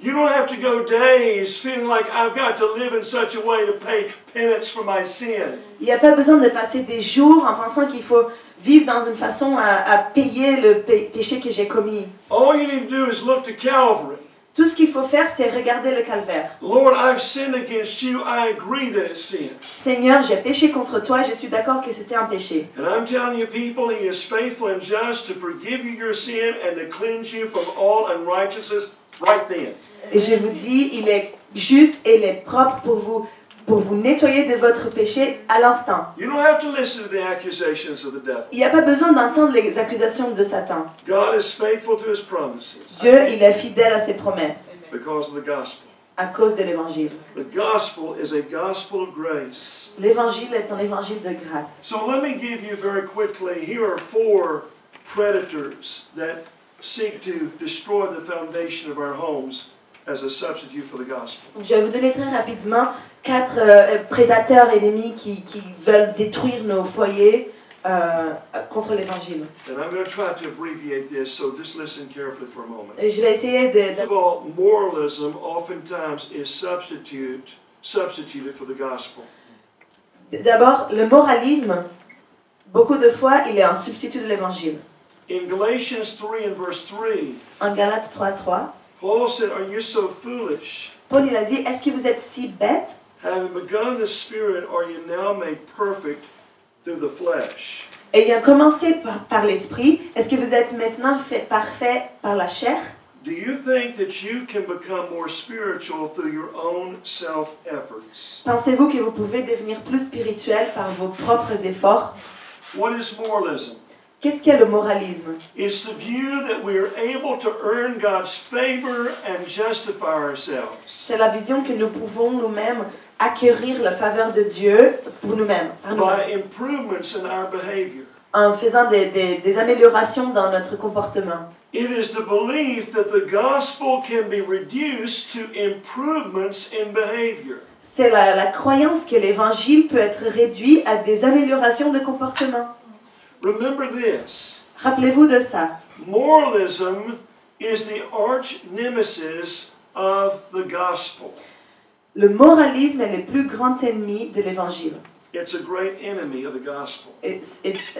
You don't have to go days feeling like I've got to live in such a way to pay penance for my sin. Il n'y a pas besoin de passer des jours en pensant qu'il faut vivre dans une façon à payer le péché que j'ai commis. All you need to do is look to Calvary. Tout ce qu'il faut faire, c'est regarder le calvaire. Lord, I've sinned against you. I agree that it's sin. Seigneur, j'ai péché contre toi, je suis d'accord que c'était un péché. And I'm telling you, people, He is faithful and just to forgive you your sin and to cleanse you from all unrighteousness right then. Et je vous dis, il est juste et il est propre pour vous nettoyer de votre péché à l'instant. You don't have to listen to the accusations of the devil. Il n'y a pas besoin d'entendre les accusations de Satan. God is faithful to His promises Dieu, il est fidèle à ses promesses because of the gospel. à cause de l'évangile. The gospel is a gospel of grace. L'évangile est un évangile de grâce. So let me give you very quickly, here are 4 predators that seek to destroy the foundation of our homes as a substitute for the gospel. Je vais vous donner très rapidement 4 prédateurs ennemis qui veulent détruire nos foyers contre l'évangile. And I'm going to try to abbreviate this, so just listen carefully for a moment. Et je vais essayer First of all, moralism oftentimes is substituted for the gospel. D'abord, le moralisme, beaucoup de fois, il est un substitut de l'évangile. In Galatians 3 and verse 3, En Galates 3:3, Paul said, "Are you so foolish? Paul il a dit, est-ce que vous êtes si bêtes? Having begun in the Spirit, are you now made perfect through the flesh?" Ayant commencé par l'esprit, est-ce que vous êtes maintenant fait parfait par la chair? Do you think that you can become more spiritual through your own self-efforts? Pensez-vous que vous pouvez devenir plus spirituel par vos propres efforts? What is moralism? Qu'est-ce qu'est le moralisme? It's the view that we are able to earn God's favor and justify ourselves. C'est la vision que nous pouvons nous-mêmes acquérir la faveur de Dieu pour nous-mêmes, par nous-mêmes, By improvements in our behavior. en faisant des améliorations dans notre comportement. It is the belief that the gospel can be reduced to improvements in behavior. C'est la croyance que l'évangile peut être réduit à des améliorations de comportement. Remember this. Rappelez-vous de ça. Moralism is the arch nemesis of the gospel. Le moralisme est le plus grand ennemi de l'évangile. It's a great enemy of the gospel.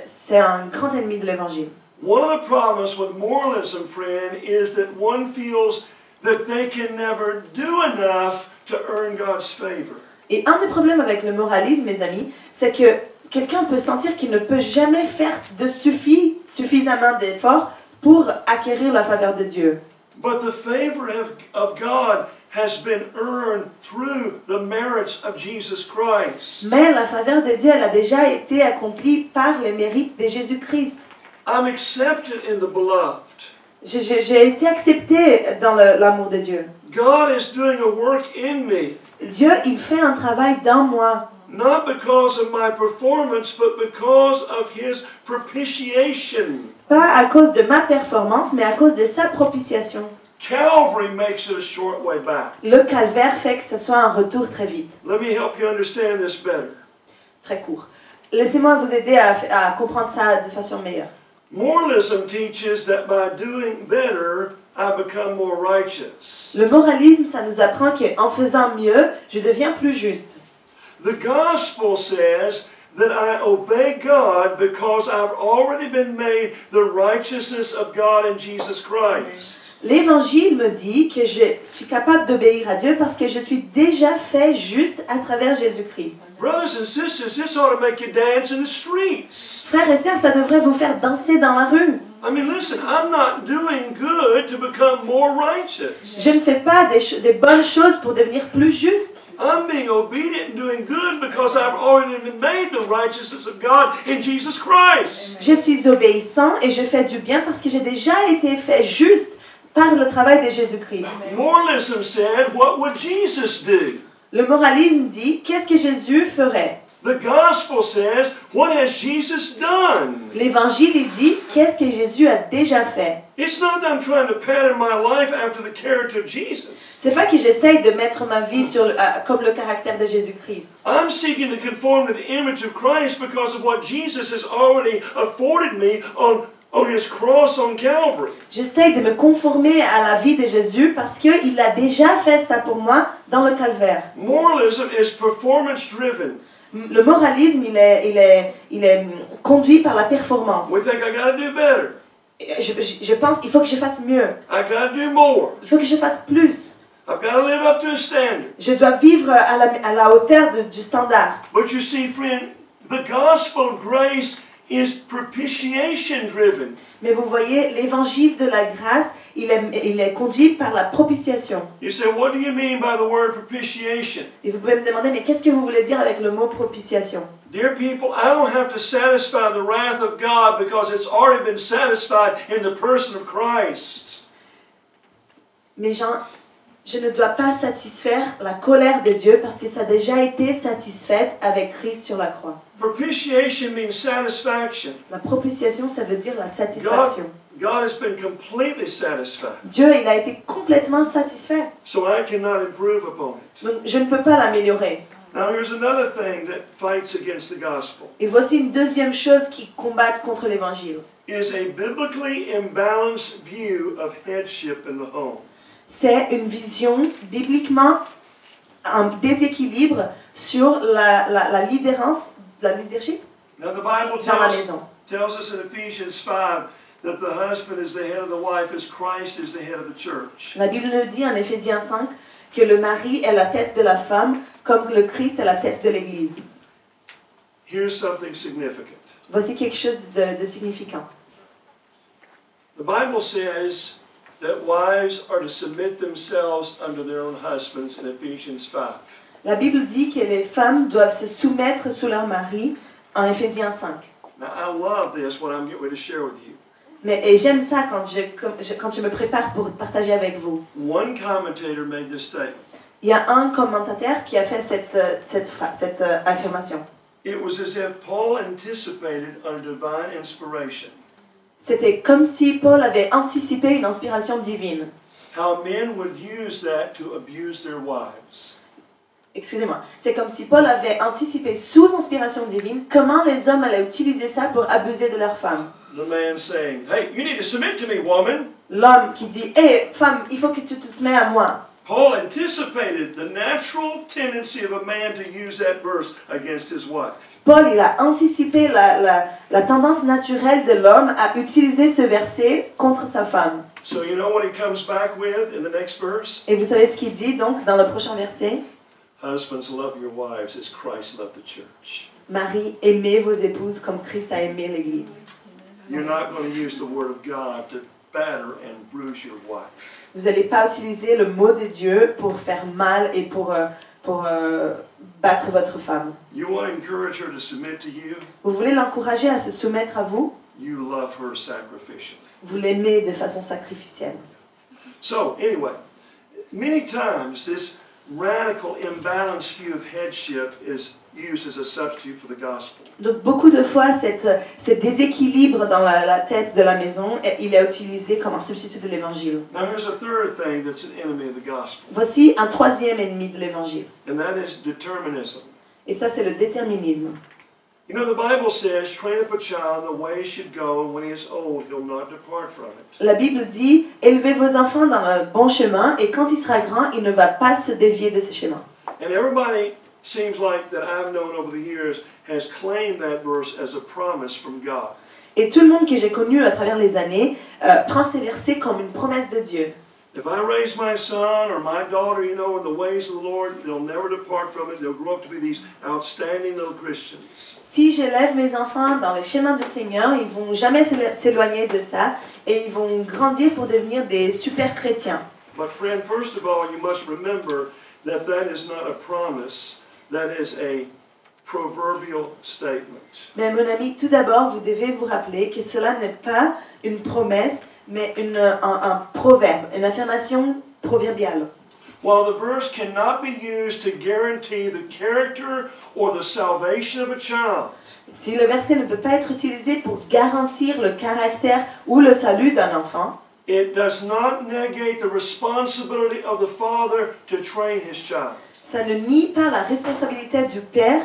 C'est un grand ennemi de l'évangile. One of the problems with moralism, friend, is that one feels that they can never do enough to earn God's favor. Et un des problèmes avec le moralisme, mes amis, c'est que quelqu'un peut sentir qu'il ne peut jamais faire de suffisamment d'efforts pour acquérir la faveur de Dieu. But the favor of God has been earned through the merits of Jesus Christ. Mais la faveur de Dieu, elle a déjà été accomplie par les mérites de Jésus-Christ. I'm accepted in the beloved. J'ai été accepté dans l'amour de Dieu. God is doing a work in me. Dieu, il fait un travail dans moi. Not because of my performance, but because of His propitiation. Pas à cause de ma performance, mais à cause de sa propitiation. Calvary makes it a short way back. Le calvaire fait que ce soit un retour très vite. Let me help you understand this better. Très court. Laissez-moi vous aider à comprendre ça de façon meilleure. Moralism teaches that by doing better, I become more righteous. Le moralisme, ça nous apprend qu'en faisant mieux, je deviens plus juste. The gospel says that I obey God because I've already been made the righteousness of God in Jesus Christ. L'Évangile me dit que je suis capable d'obéir à Dieu parce que je suis déjà fait juste à travers Jésus-Christ. Brothers and sisters, this ought to make you dance in the streets. Frères et sœurs, ça devrait vous faire danser dans la rue. I mean, listen, I'm not doing good to become more righteous. Je ne fais pas des bonnes choses pour devenir plus juste. I'm being obedient and doing good because I've already been made the righteousness of God in Jesus Christ. Je suis obéissant et je fais du bien parce que j'ai déjà été fait juste par le travail de Jésus-Christ. Moralism said, what would Jesus do? Le moralisme dit, qu'est-ce que Jésus ferait? The gospel says, what has Jesus done? L'évangile, il dit, qu'est-ce que Jésus a déjà fait? It's not that I'm trying to pattern my life after the character of Jesus. C'est pas que j'essaye de mettre ma vie comme le caractère de Jésus-Christ. I'm seeking to conform to the image of Christ because of what Jesus has already afforded me on His cross on Calvary. J'essaye de me conformer à la vie de Jésus parce qu'il a déjà fait ça pour moi dans le calvaire. Moralism is performance driven. Le moralisme, il est conduit par la performance. We think I gotta do better. Je pense qu'il faut que je fasse mieux. I gotta do more. Il faut que je fasse plus. I've gotta live up to a standard. Je dois vivre à la hauteur du standard. But you see, friend, the gospel of grace is propitiation driven. Mais vous voyez, l'évangile de la grâce, il est conduit par la propitiation. You say, what do you mean by the word propitiation? Et vous pouvez me demander, mais qu'est-ce que vous voulez dire avec le mot propitiation? Dear people, I don't have to satisfy the wrath of God because it's already been satisfied in the person of Christ. Mes gens, je ne dois pas satisfaire la colère de Dieu parce que ça a déjà été satisfait avec Christ sur la croix. Propitiation means satisfaction. La propitiation, ça veut dire la satisfaction. God has been completely satisfied. Dieu, il a été complètement satisfait. So I cannot improve upon it. Donc, je ne peux pas l'améliorer. Now here's another thing that fights against the gospel. Et voici une deuxième chose qui combat contre l'évangile. Is a biblically imbalanced view of headship in the home. C'est une vision bibliquement un déséquilibre sur la leadership Now the Bible dans la maison. tells us in Ephesians 5 that the husband is the head of the wife as Christ is the head of the church. La Bible nous dit en Éphésiens 5 que le mari est la tête de la femme comme le Christ est la tête de l'Église. Here's something significant. Voici quelque chose de significant. The Bible says that wives are to submit themselves under their own husbands in Ephesians 5. La Bible dit que les femmes doivent se soumettre sous leur mari en Éphésiens 5. Now I love this, what I'm getting ready to share with you. Et j'aime ça quand je me prépare pour partager avec vous. One commentator made this statement. Il y a un commentateur qui a fait cette affirmation. It was as if Paul anticipated a divine inspiration. C'était comme si Paul avait anticipé une inspiration divine. How men would use that to abuse their wives. Excusez-moi. C'est comme si Paul avait anticipé sous inspiration divine comment les hommes allaient utiliser ça pour abuser de leurs femmes. The man saying, "Hey, you need to submit to me, woman." L'homme qui dit, hé, femme, il faut que tu te soumettes à moi. Paul anticipated the natural tendency of a man to use that verse against his wife. Paul, il a anticipé la tendance naturelle de l'homme à utiliser ce verset contre sa femme. So you know what he comes back with in the next verse? Et vous savez ce qu'il dit donc dans le prochain verset? Husbands, love your wives as Christ loved the church. Marie, aimez vos épouses comme Christ a aimé l'Église. You're not going to use the word of God to batter and bruise your wife. Vous n'allez pas utiliser le mot de Dieu pour faire mal et pour battre votre femme. You want to encourage her to submit to you. Vous voulez l'encourager à se soumettre à vous. You love her sacrificially. Vous l'aimez de façon sacrificielle. So, anyway, many times this radical, imbalanced view of headship is used as a substitute for the gospel. Donc beaucoup de fois, ce déséquilibre dans la tête de la maison, il est utilisé comme un substitut de l'évangile. Now here's a third thing that's an enemy of the gospel. Voici un troisième ennemi de l'évangile. And that is determinism. Et ça, c'est le déterminisme. You know, the Bible says, train up a child in the way he should go, and when he is old, he'll not depart from it. La Bible dit, élevez vos enfants dans le bon chemin, et quand il sera grand, il ne va pas se dévier de ce chemin. And everybody seems like that I've known over the years has claimed that verse as a promise from God. Et tout le monde que j'ai connu à travers les années prend ces versets comme une promesse de Dieu. If I raise my son or my daughter, you know, in the ways of the Lord, they'll never depart from it. They'll grow up to be these outstanding little Christians. Si j'élève mes enfants dans les chemins du Seigneur, ils vont jamais s'éloigner de ça et ils vont grandir pour devenir des super chrétiens. But friend, first of all, you must remember that that is not a promise. That is a proverbial statement. Mais mon ami, tout d'abord, vous devez vous rappeler que cela n'est pas une promesse, mais un proverbe, une affirmation proverbiale. While the verse cannot be used to guarantee the character or the salvation of a child, Si le verset ne peut pas être utilisé pour garantir le caractère ou le salut d'un enfant, it does not negate the responsibility of the father to train his child. ça ne nie pas la responsabilité du père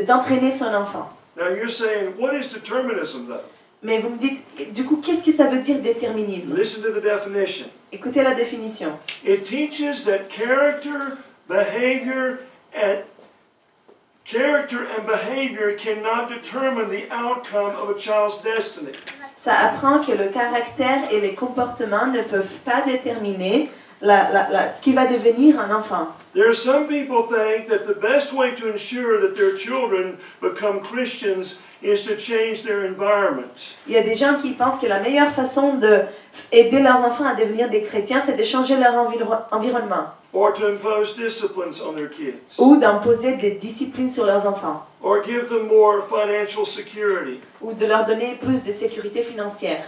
d'entraîner son enfant. Now you're saying, what is determinism though? Mais vous me dites, du coup, qu'est-ce que ça veut dire déterminisme? Listen to the definition. Écoutez la définition. It teaches that character and behavior cannot determine the outcome of a child's destiny. Ça apprend que le caractère et les comportements ne peuvent pas déterminer ce qui va devenir un enfant. There are some people think that the best way to ensure that their children become Christians is to change their environment. Il y a des gens qui pensent que la meilleure façon d'aider leurs enfants à devenir des chrétiens, c'est de changer leur environnement. Or to impose disciplines on their kids. Ou d'imposer des disciplines sur leurs enfants. Or give them more financial security. Ou de leur donner plus de sécurité financière.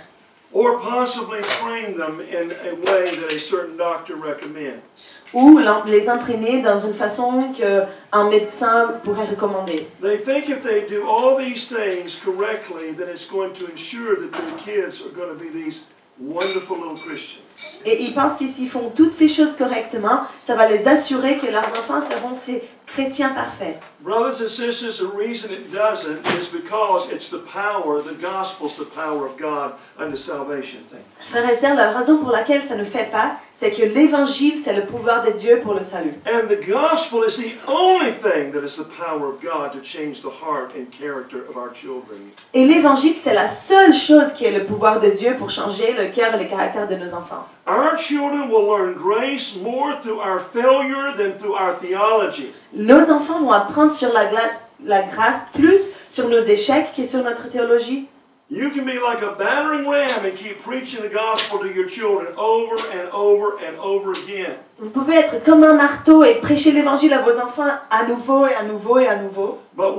Or possibly train them in a way that a certain doctor recommends. Ou les entraîner dans une façon qu'un médecin pourrait recommander. They think if they do all these things correctly, then it's going to ensure that their kids are going to be these wonderful little Christians. Et ils pensent que s'ils font toutes ces choses correctement, ça va les assurer que leurs enfants seront ces chrétiens parfaits. Brothers and sisters, the reason it doesn't is because it's the power, the gospel's the power of God unto salvation thing. Frères et sœurs, la raison pour laquelle ça ne fait pas, c'est que l'évangile, c'est le pouvoir de Dieu pour le salut. And the gospel is the only thing that is the power of God to change the heart and character of our children. Et l'évangile, c'est la seule chose qui est le pouvoir de Dieu pour changer le cœur et le caractère de nos enfants. Our children will learn grace more through our failure than through our theology. Nos enfants vont apprendre sur la grâce plus sur nos échecs que sur notre théologie. You can be like a battering ram and keep preaching the gospel to your children over and over and over again. Vous pouvez être comme un marteau et prêcher l'évangile à vos enfants à nouveau et à nouveau et à nouveau. But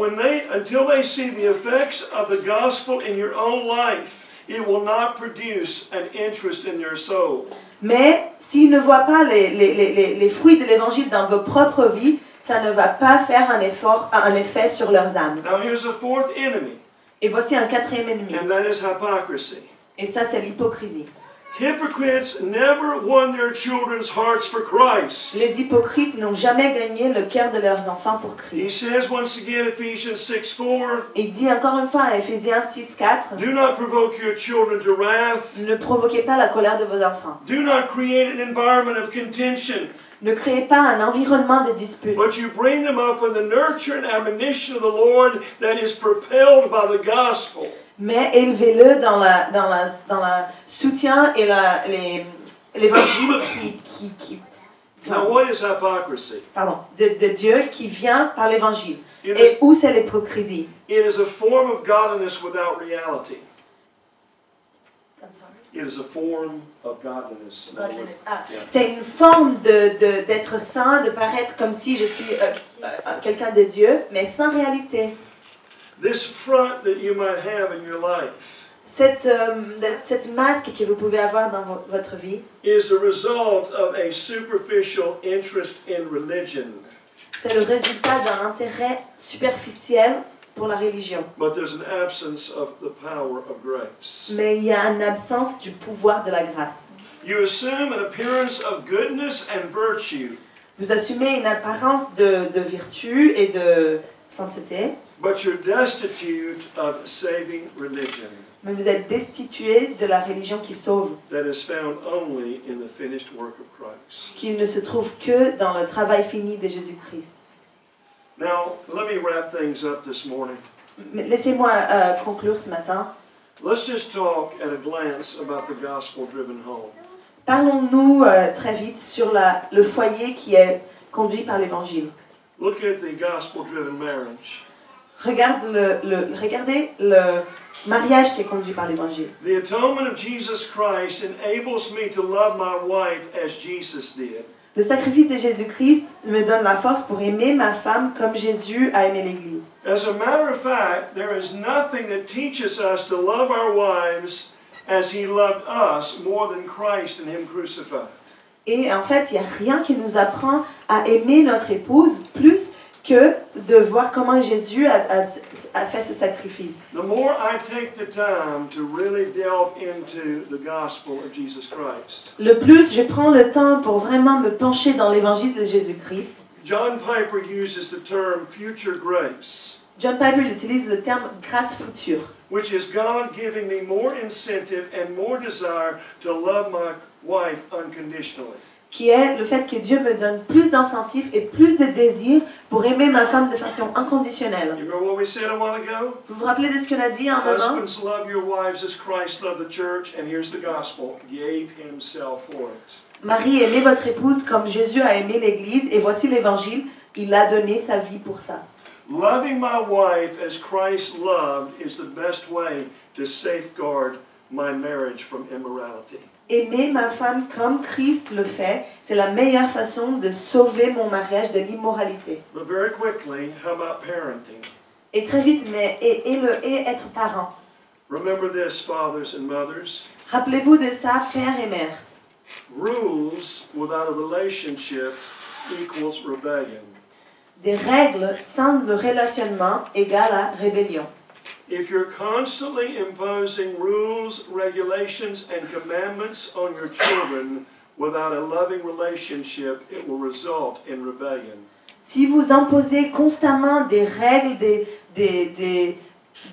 until they see the effects of the gospel in your own life, it will not produce an interest in their soul. Mais s'ils ne voient pas les fruits de l'évangile dans vos propres vies, ça ne va pas faire un effet sur leurs âmes. Now here's a fourth enemy. Et voici un quatrième ennemi. And that is hypocrisy. Et ça, c'est l'hypocrisie. Hypocrites never won their children's hearts for Christ. Les hypocrites n'ont jamais gagné le cœur de leurs enfants pour He Christ. says once again, Ephesians 6:4, Il dit encore une fois à Éphésiens 6:4, do not provoke your children to wrath. ne provoquez pas la colère de vos enfants. Do not create an environment of contention. Ne créez pas un environnement de dispute, But you bring them up in the nurture and admonition of the Lord that is propelled by the gospel. mais élevez-le dans la soutien et l'évangile Now what is hypocrisy? de Dieu qui vient par l'évangile. It Et où c'est l'hypocrisie? is a form of godliness without reality. It is a form of godliness. Godliness. Ah, Yeah. c'est une forme d'être saint, de paraître comme si je suis quelqu'un de Dieu, mais sans réalité. This front that you might have in your life Cette masque que vous pouvez avoir dans votre vie, is the result of a superficial interest in religion. c'est le résultat d'un intérêt superficiel pour la religion. But there's an absence of the power of grace. Mais il y a une absence du pouvoir de la grâce. You assume an appearance of goodness and virtue, Vous assumez une apparence de vertu et de sainteté, but you're destitute of saving religion mais vous êtes destitué de la religion qui sauve, that is found only in the finished work of Christ. qui ne se trouve que dans le travail fini de Jésus-Christ. Now, let me wrap things up this morning. Laissez-moi conclure ce matin. Let's just talk at a glance about the gospel-driven home. Parlons-nous très vite sur le foyer qui est conduit par l'Évangile. Look at the gospel-driven marriage. Regardez le mariage qui est conduit par l'Évangile. The atonement of Jesus Christ enables me to love my wife as Jesus did. Le sacrifice de Jésus-Christ me donne la force pour aimer ma femme comme Jésus a aimé l'Église. As a matter of fact, there is nothing that teaches us to love our wives as he loved us more than Christ and him crucified. Et en fait, il n'y a rien qui nous apprend à aimer notre épouse plus que de voir comment Jésus a fait ce sacrifice. The more I take the time to really delve into the gospel of Jesus Christ. Le plus je prends le temps pour vraiment me pencher dans l'évangile de Jésus-Christ. John Piper uses the term future grace, John Piper utilise le terme grâce future, which is God giving me more incentive and more desire to love my wife unconditionally. qui est le fait que Dieu me donne plus d'incentifs et plus de désir pour aimer ma femme de façon inconditionnelle. You remember what we said a while ago? Vous vous rappelez de ce qu'on a dit à un moment? Husbands, love your wives as Christ loved the church, and here's the gospel, gave himself for it. Marie, aimez votre épouse comme Jésus a aimé l'Église, et voici l'Évangile, il a donné sa vie pour ça. Loving my wife as Christ loved is the best way to safeguard my marriage from immorality. Aimer ma femme comme Christ le fait, c'est la meilleure façon de sauver mon mariage de l'immoralité. But very quickly, how about parenting? Et très vite, mais et être parent. Remember this, fathers and mothers. Rappelez-vous de ça, père et mère. Rules without a relationship equals rebellion. Des règles sans le relationnement égale à rébellion. If you're constantly imposing rules, regulations, and commandments on your children without a loving relationship, it will result in rebellion. Si vous imposez constamment des règles, des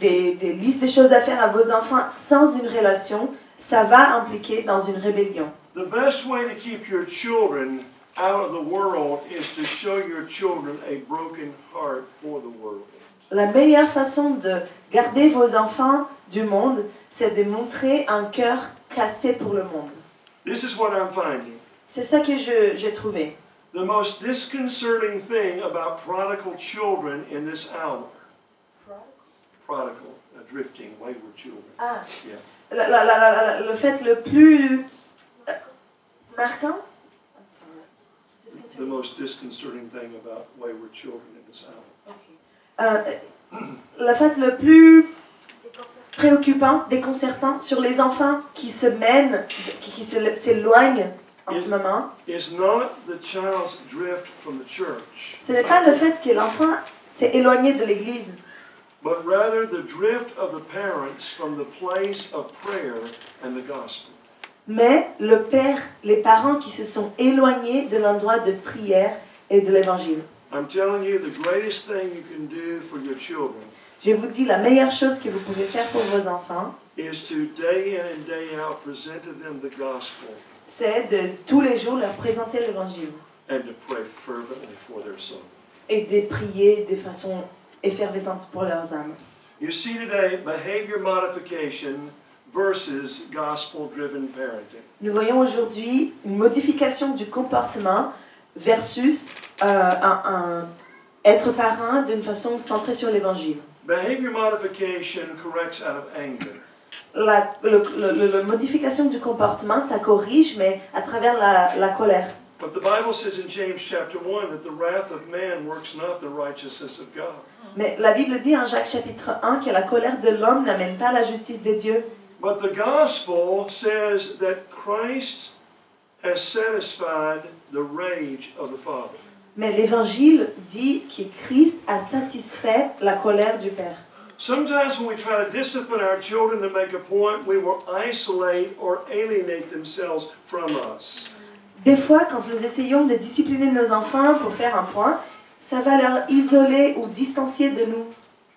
listes de choses à faire à vos enfants sans une relation, ça va impliquer dans une rébellion. The best way to keep your children out of the world is to show your children a broken heart for the world. La meilleure façon de garder vos enfants du monde, c'est de montrer un cœur cassé pour le monde. This is what I'm finding. C'est ça que j'ai trouvé. The most disconcerting thing about prodigal children in this hour. Prodigal, drifting, wayward children. Ah, Yeah. le fait le plus marquant. The most disconcerting thing about wayward children in this hour. Le fait le plus préoccupant, déconcertant sur les enfants qui se mènent, qui s'éloignent en ce moment, Is not the child's drift from the church, ce n'est pas le fait que l'enfant s'est éloigné de l'église, but rather the drift of the parents from the place of prayer and the gospel. mais les parents qui se sont éloignés de l'endroit de prière et de l'évangile. I'm telling you, the greatest thing you can do for your children Je vous dis, la meilleure chose que vous pouvez faire pour vos enfants, is to day in and day out present to them the gospel c'est de tous les jours leur présenter l'évangile and to pray fervently for their soul. et de prier de façon effervescente pour leurs âmes. You see today behavior modification versus gospel-driven parenting. Nous voyons aujourd'hui une modification du comportement versus être parent d'une façon centrée sur l'évangile. Behavior modification corrects out of anger. la modification du comportement, ça corrige, mais à travers la colère. But the Bible says in James chapter 1 that the wrath of man works not the righteousness of God. Mais la Bible dit en Jacques chapitre 1 que la colère de l'homme n'amène pas la justice de Dieu. But the gospel says that Christ has satisfied the rage of the Father. Mais l'évangile dit que Christ a satisfait la colère du Père. Sometimes when we try to discipline our children to make a point, we will isolate or alienate themselves from us. Des fois, quand nous essayons de discipliner nos enfants pour faire un point, ça va leur isoler ou distancier de nous.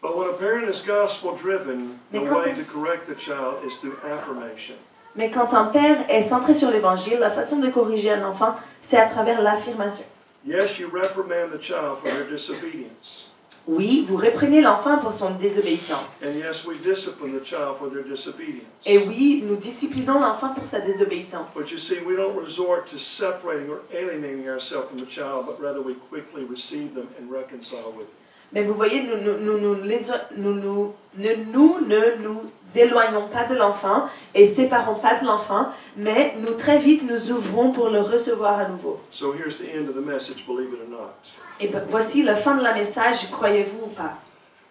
But when a parent is gospel-driven, the Mais quand way on- to correct the child is through affirmation. Mais quand un père est centré sur l'évangile, la façon de corriger un enfant, c'est à travers l'affirmation. Yes, you reprimand the child for their disobedience. Oui, vous réprenez l'enfant pour son désobéissance. And yes, we discipline the child for their disobedience. Et oui, nous disciplinons l'enfant pour sa désobéissance. But you see, we don't resort to separating or alienating ourselves from the child, but rather we quickly receive them and reconcile with them. Mais vous voyez, ne nous éloignons pas de l'enfant et séparons pas de l'enfant, mais nous très vite nous ouvrons pour le recevoir à nouveau. So here's the end of the message, believe it or not. Et voici la fin de la message, croyez-vous ou pas.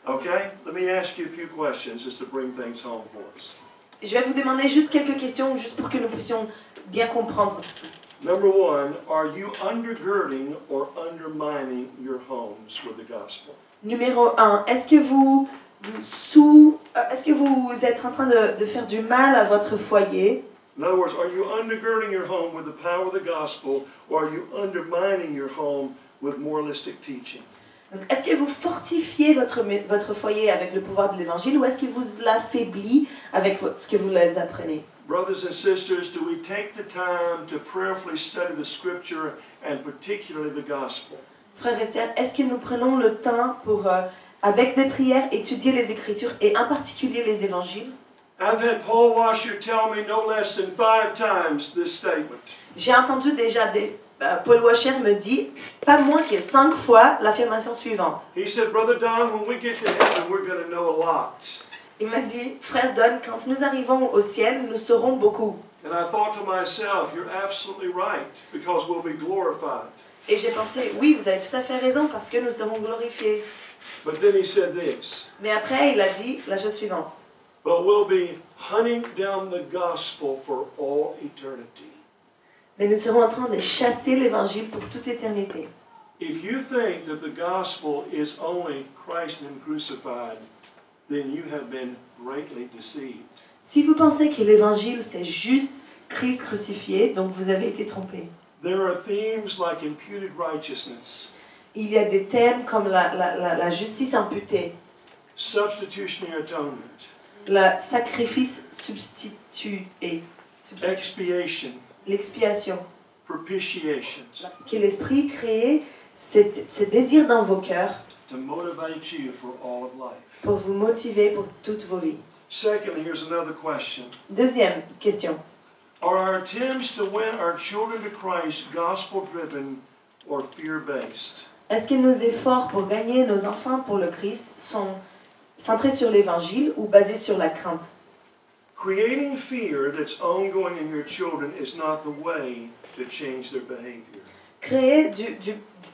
Okay? Let me ask you a few questions just to bring things home for us. Je vais vous demander juste quelques questions, juste pour que nous puissions bien comprendre tout ça. Number one, are you undergirding or undermining your homes with the gospel? Numéro 1, est-ce que vous êtes en train de faire du mal à votre foyer? In other words, are you undergirding your home with the power of the gospel, or are you undermining your home with moralistic teaching? Donc, est-ce que vous fortifiez votre foyer avec le pouvoir de l'évangile ou est-ce que vous l'affaiblissez avec ce que vous les apprenez? Brothers and sisters, do we take the time to prayerfully study the scripture and particularly the gospel? Frères et sœurs, est-ce que nous prenons le temps pour, avec des prières, étudier les Écritures et en particulier les évangiles? I've had Paul Washer tell me no less than 5 times this statement. J'ai entendu déjà Paul Washer me dit, pas moins que 5 fois, l'affirmation suivante. He said, Brother Don, when we get to heaven, we're going to know a lot. Il m'a dit, frère Don, quand nous arrivons au ciel, nous saurons beaucoup. And I thought to myself, you're absolutely right, because we'll be glorified. Et j'ai pensé, oui, vous avez tout à fait raison, parce que nous serons glorifiés. But then he said this, Mais après, il a dit la chose suivante. but we'll be hunting down the gospel for all eternity. Mais nous serons en train de chasser l'évangile pour toute éternité. If you think that the gospel is only Christ and Him crucified, then you have been greatly deceived. Si vous pensez que l'évangile c'est juste Christ crucifié, donc vous avez été trompé. There are themes like imputed righteousness, Il y a des thèmes comme la justice imputée, substitutionary atonement, le sacrifice substitué, expiation, l'expiation, propitiation, que l'Esprit crée ce désir dans vos cœurs to motivate you for all of life. pour vous motiver pour toutes vos vies. Secondly, here's another question. Deuxième question. Are our attempts to win our children to Christ gospel-driven or fear-based? Est-ce que nos efforts pour gagner nos enfants pour le Christ sont centrés sur l'évangile ou basés sur la crainte? Creating fear that's ongoing in your children is not the way to change their behavior. Créer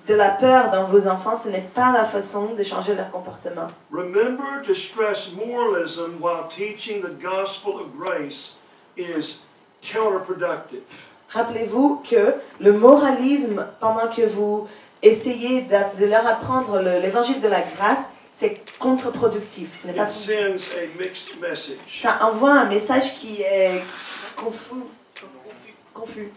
de la peur dans vos enfants, ce n'est pas la façon de changer leur comportement. Remember to stress moralism while teaching the gospel of grace is counterproductive. Rappelez-vous que le moralisme, pendant que vous essayez de leur apprendre l'évangile de la grâce, c'est contre-productif. Ce n'est pas It sends a mixed message. Ça envoie un message qui est confus.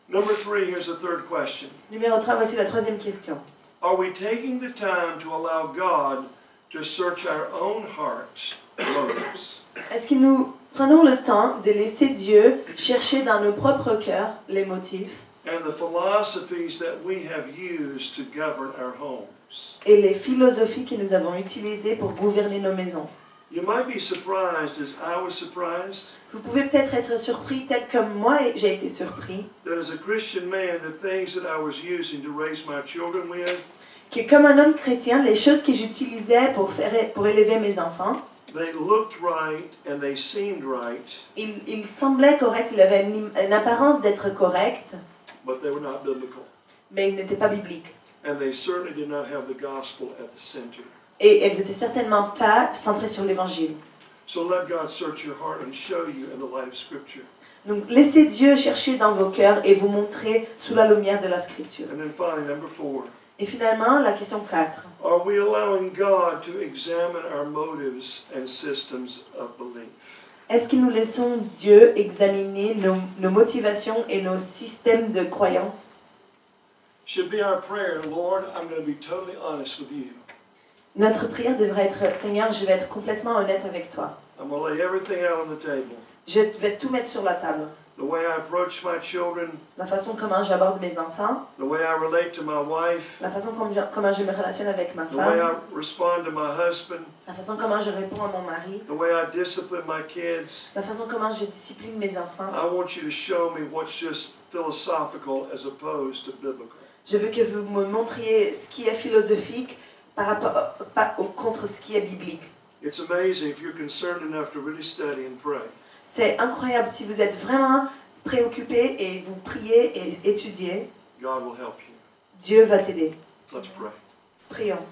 Number 3, here's the third question. Numéro 3, voici la troisième question. Are we taking the time to allow God to search our own hearts motives? Est-ce que nous prenons le temps de laisser Dieu chercher dans nos propres cœurs les motifs And the philosophies that we have used to govern our homes? et les philosophies que nous avons utilisées pour gouverner nos maisons? You might be surprised, as I was surprised, Vous pouvez peut-être être surpris, tel comme moi j'ai été surpris, that as a Christian man, the things that I was using to raise my children with que comme un homme chrétien, les choses que j'utilisais pour élever mes enfants, They looked right and they seemed right, Il semblait correct, il avait une apparence d'être correct, but they were not biblical. mais il n'était pas biblique. And they certainly did not have the gospel at the center. Et elles n'étaient certainement pas centrées sur l'évangile. So let God search your heart and show you in the light of Scripture. Donc laissez Dieu chercher dans vos cœurs et vous montrer sous la lumière de la Scripture. And then finally, number 4. Et finalement, la question 4. Are we allowing God to examine our motives and systems of belief? Est-ce que nous laissons Dieu examiner nos motivations et nos systèmes de croyance? Should be our prayer, Lord, I'm going to be totally honest with you. Notre prière devrait être, Seigneur, je vais être complètement honnête avec toi. I'm going to lay everything out on the table. Je vais tout mettre sur la table. The way I approach my children, La façon comment j'aborde mes enfants, the way I relate to my wife, la façon comment je me relationne avec ma the way femme, I respond to my husband, la façon comment je réponds à mon mari, the way I discipline my kids. la façon comment je discipline mes enfants. I want you to show me what's just philosophical as opposed to biblical. Je veux que vous me montriez ce qui est philosophique par rapport, contre ce qui est biblique. It's amazing if you're concerned enough to really study and pray. C'est incroyable si vous êtes vraiment préoccupé et vous priez et étudiez. God will help you. Dieu va t'aider. Let's pray. Prions.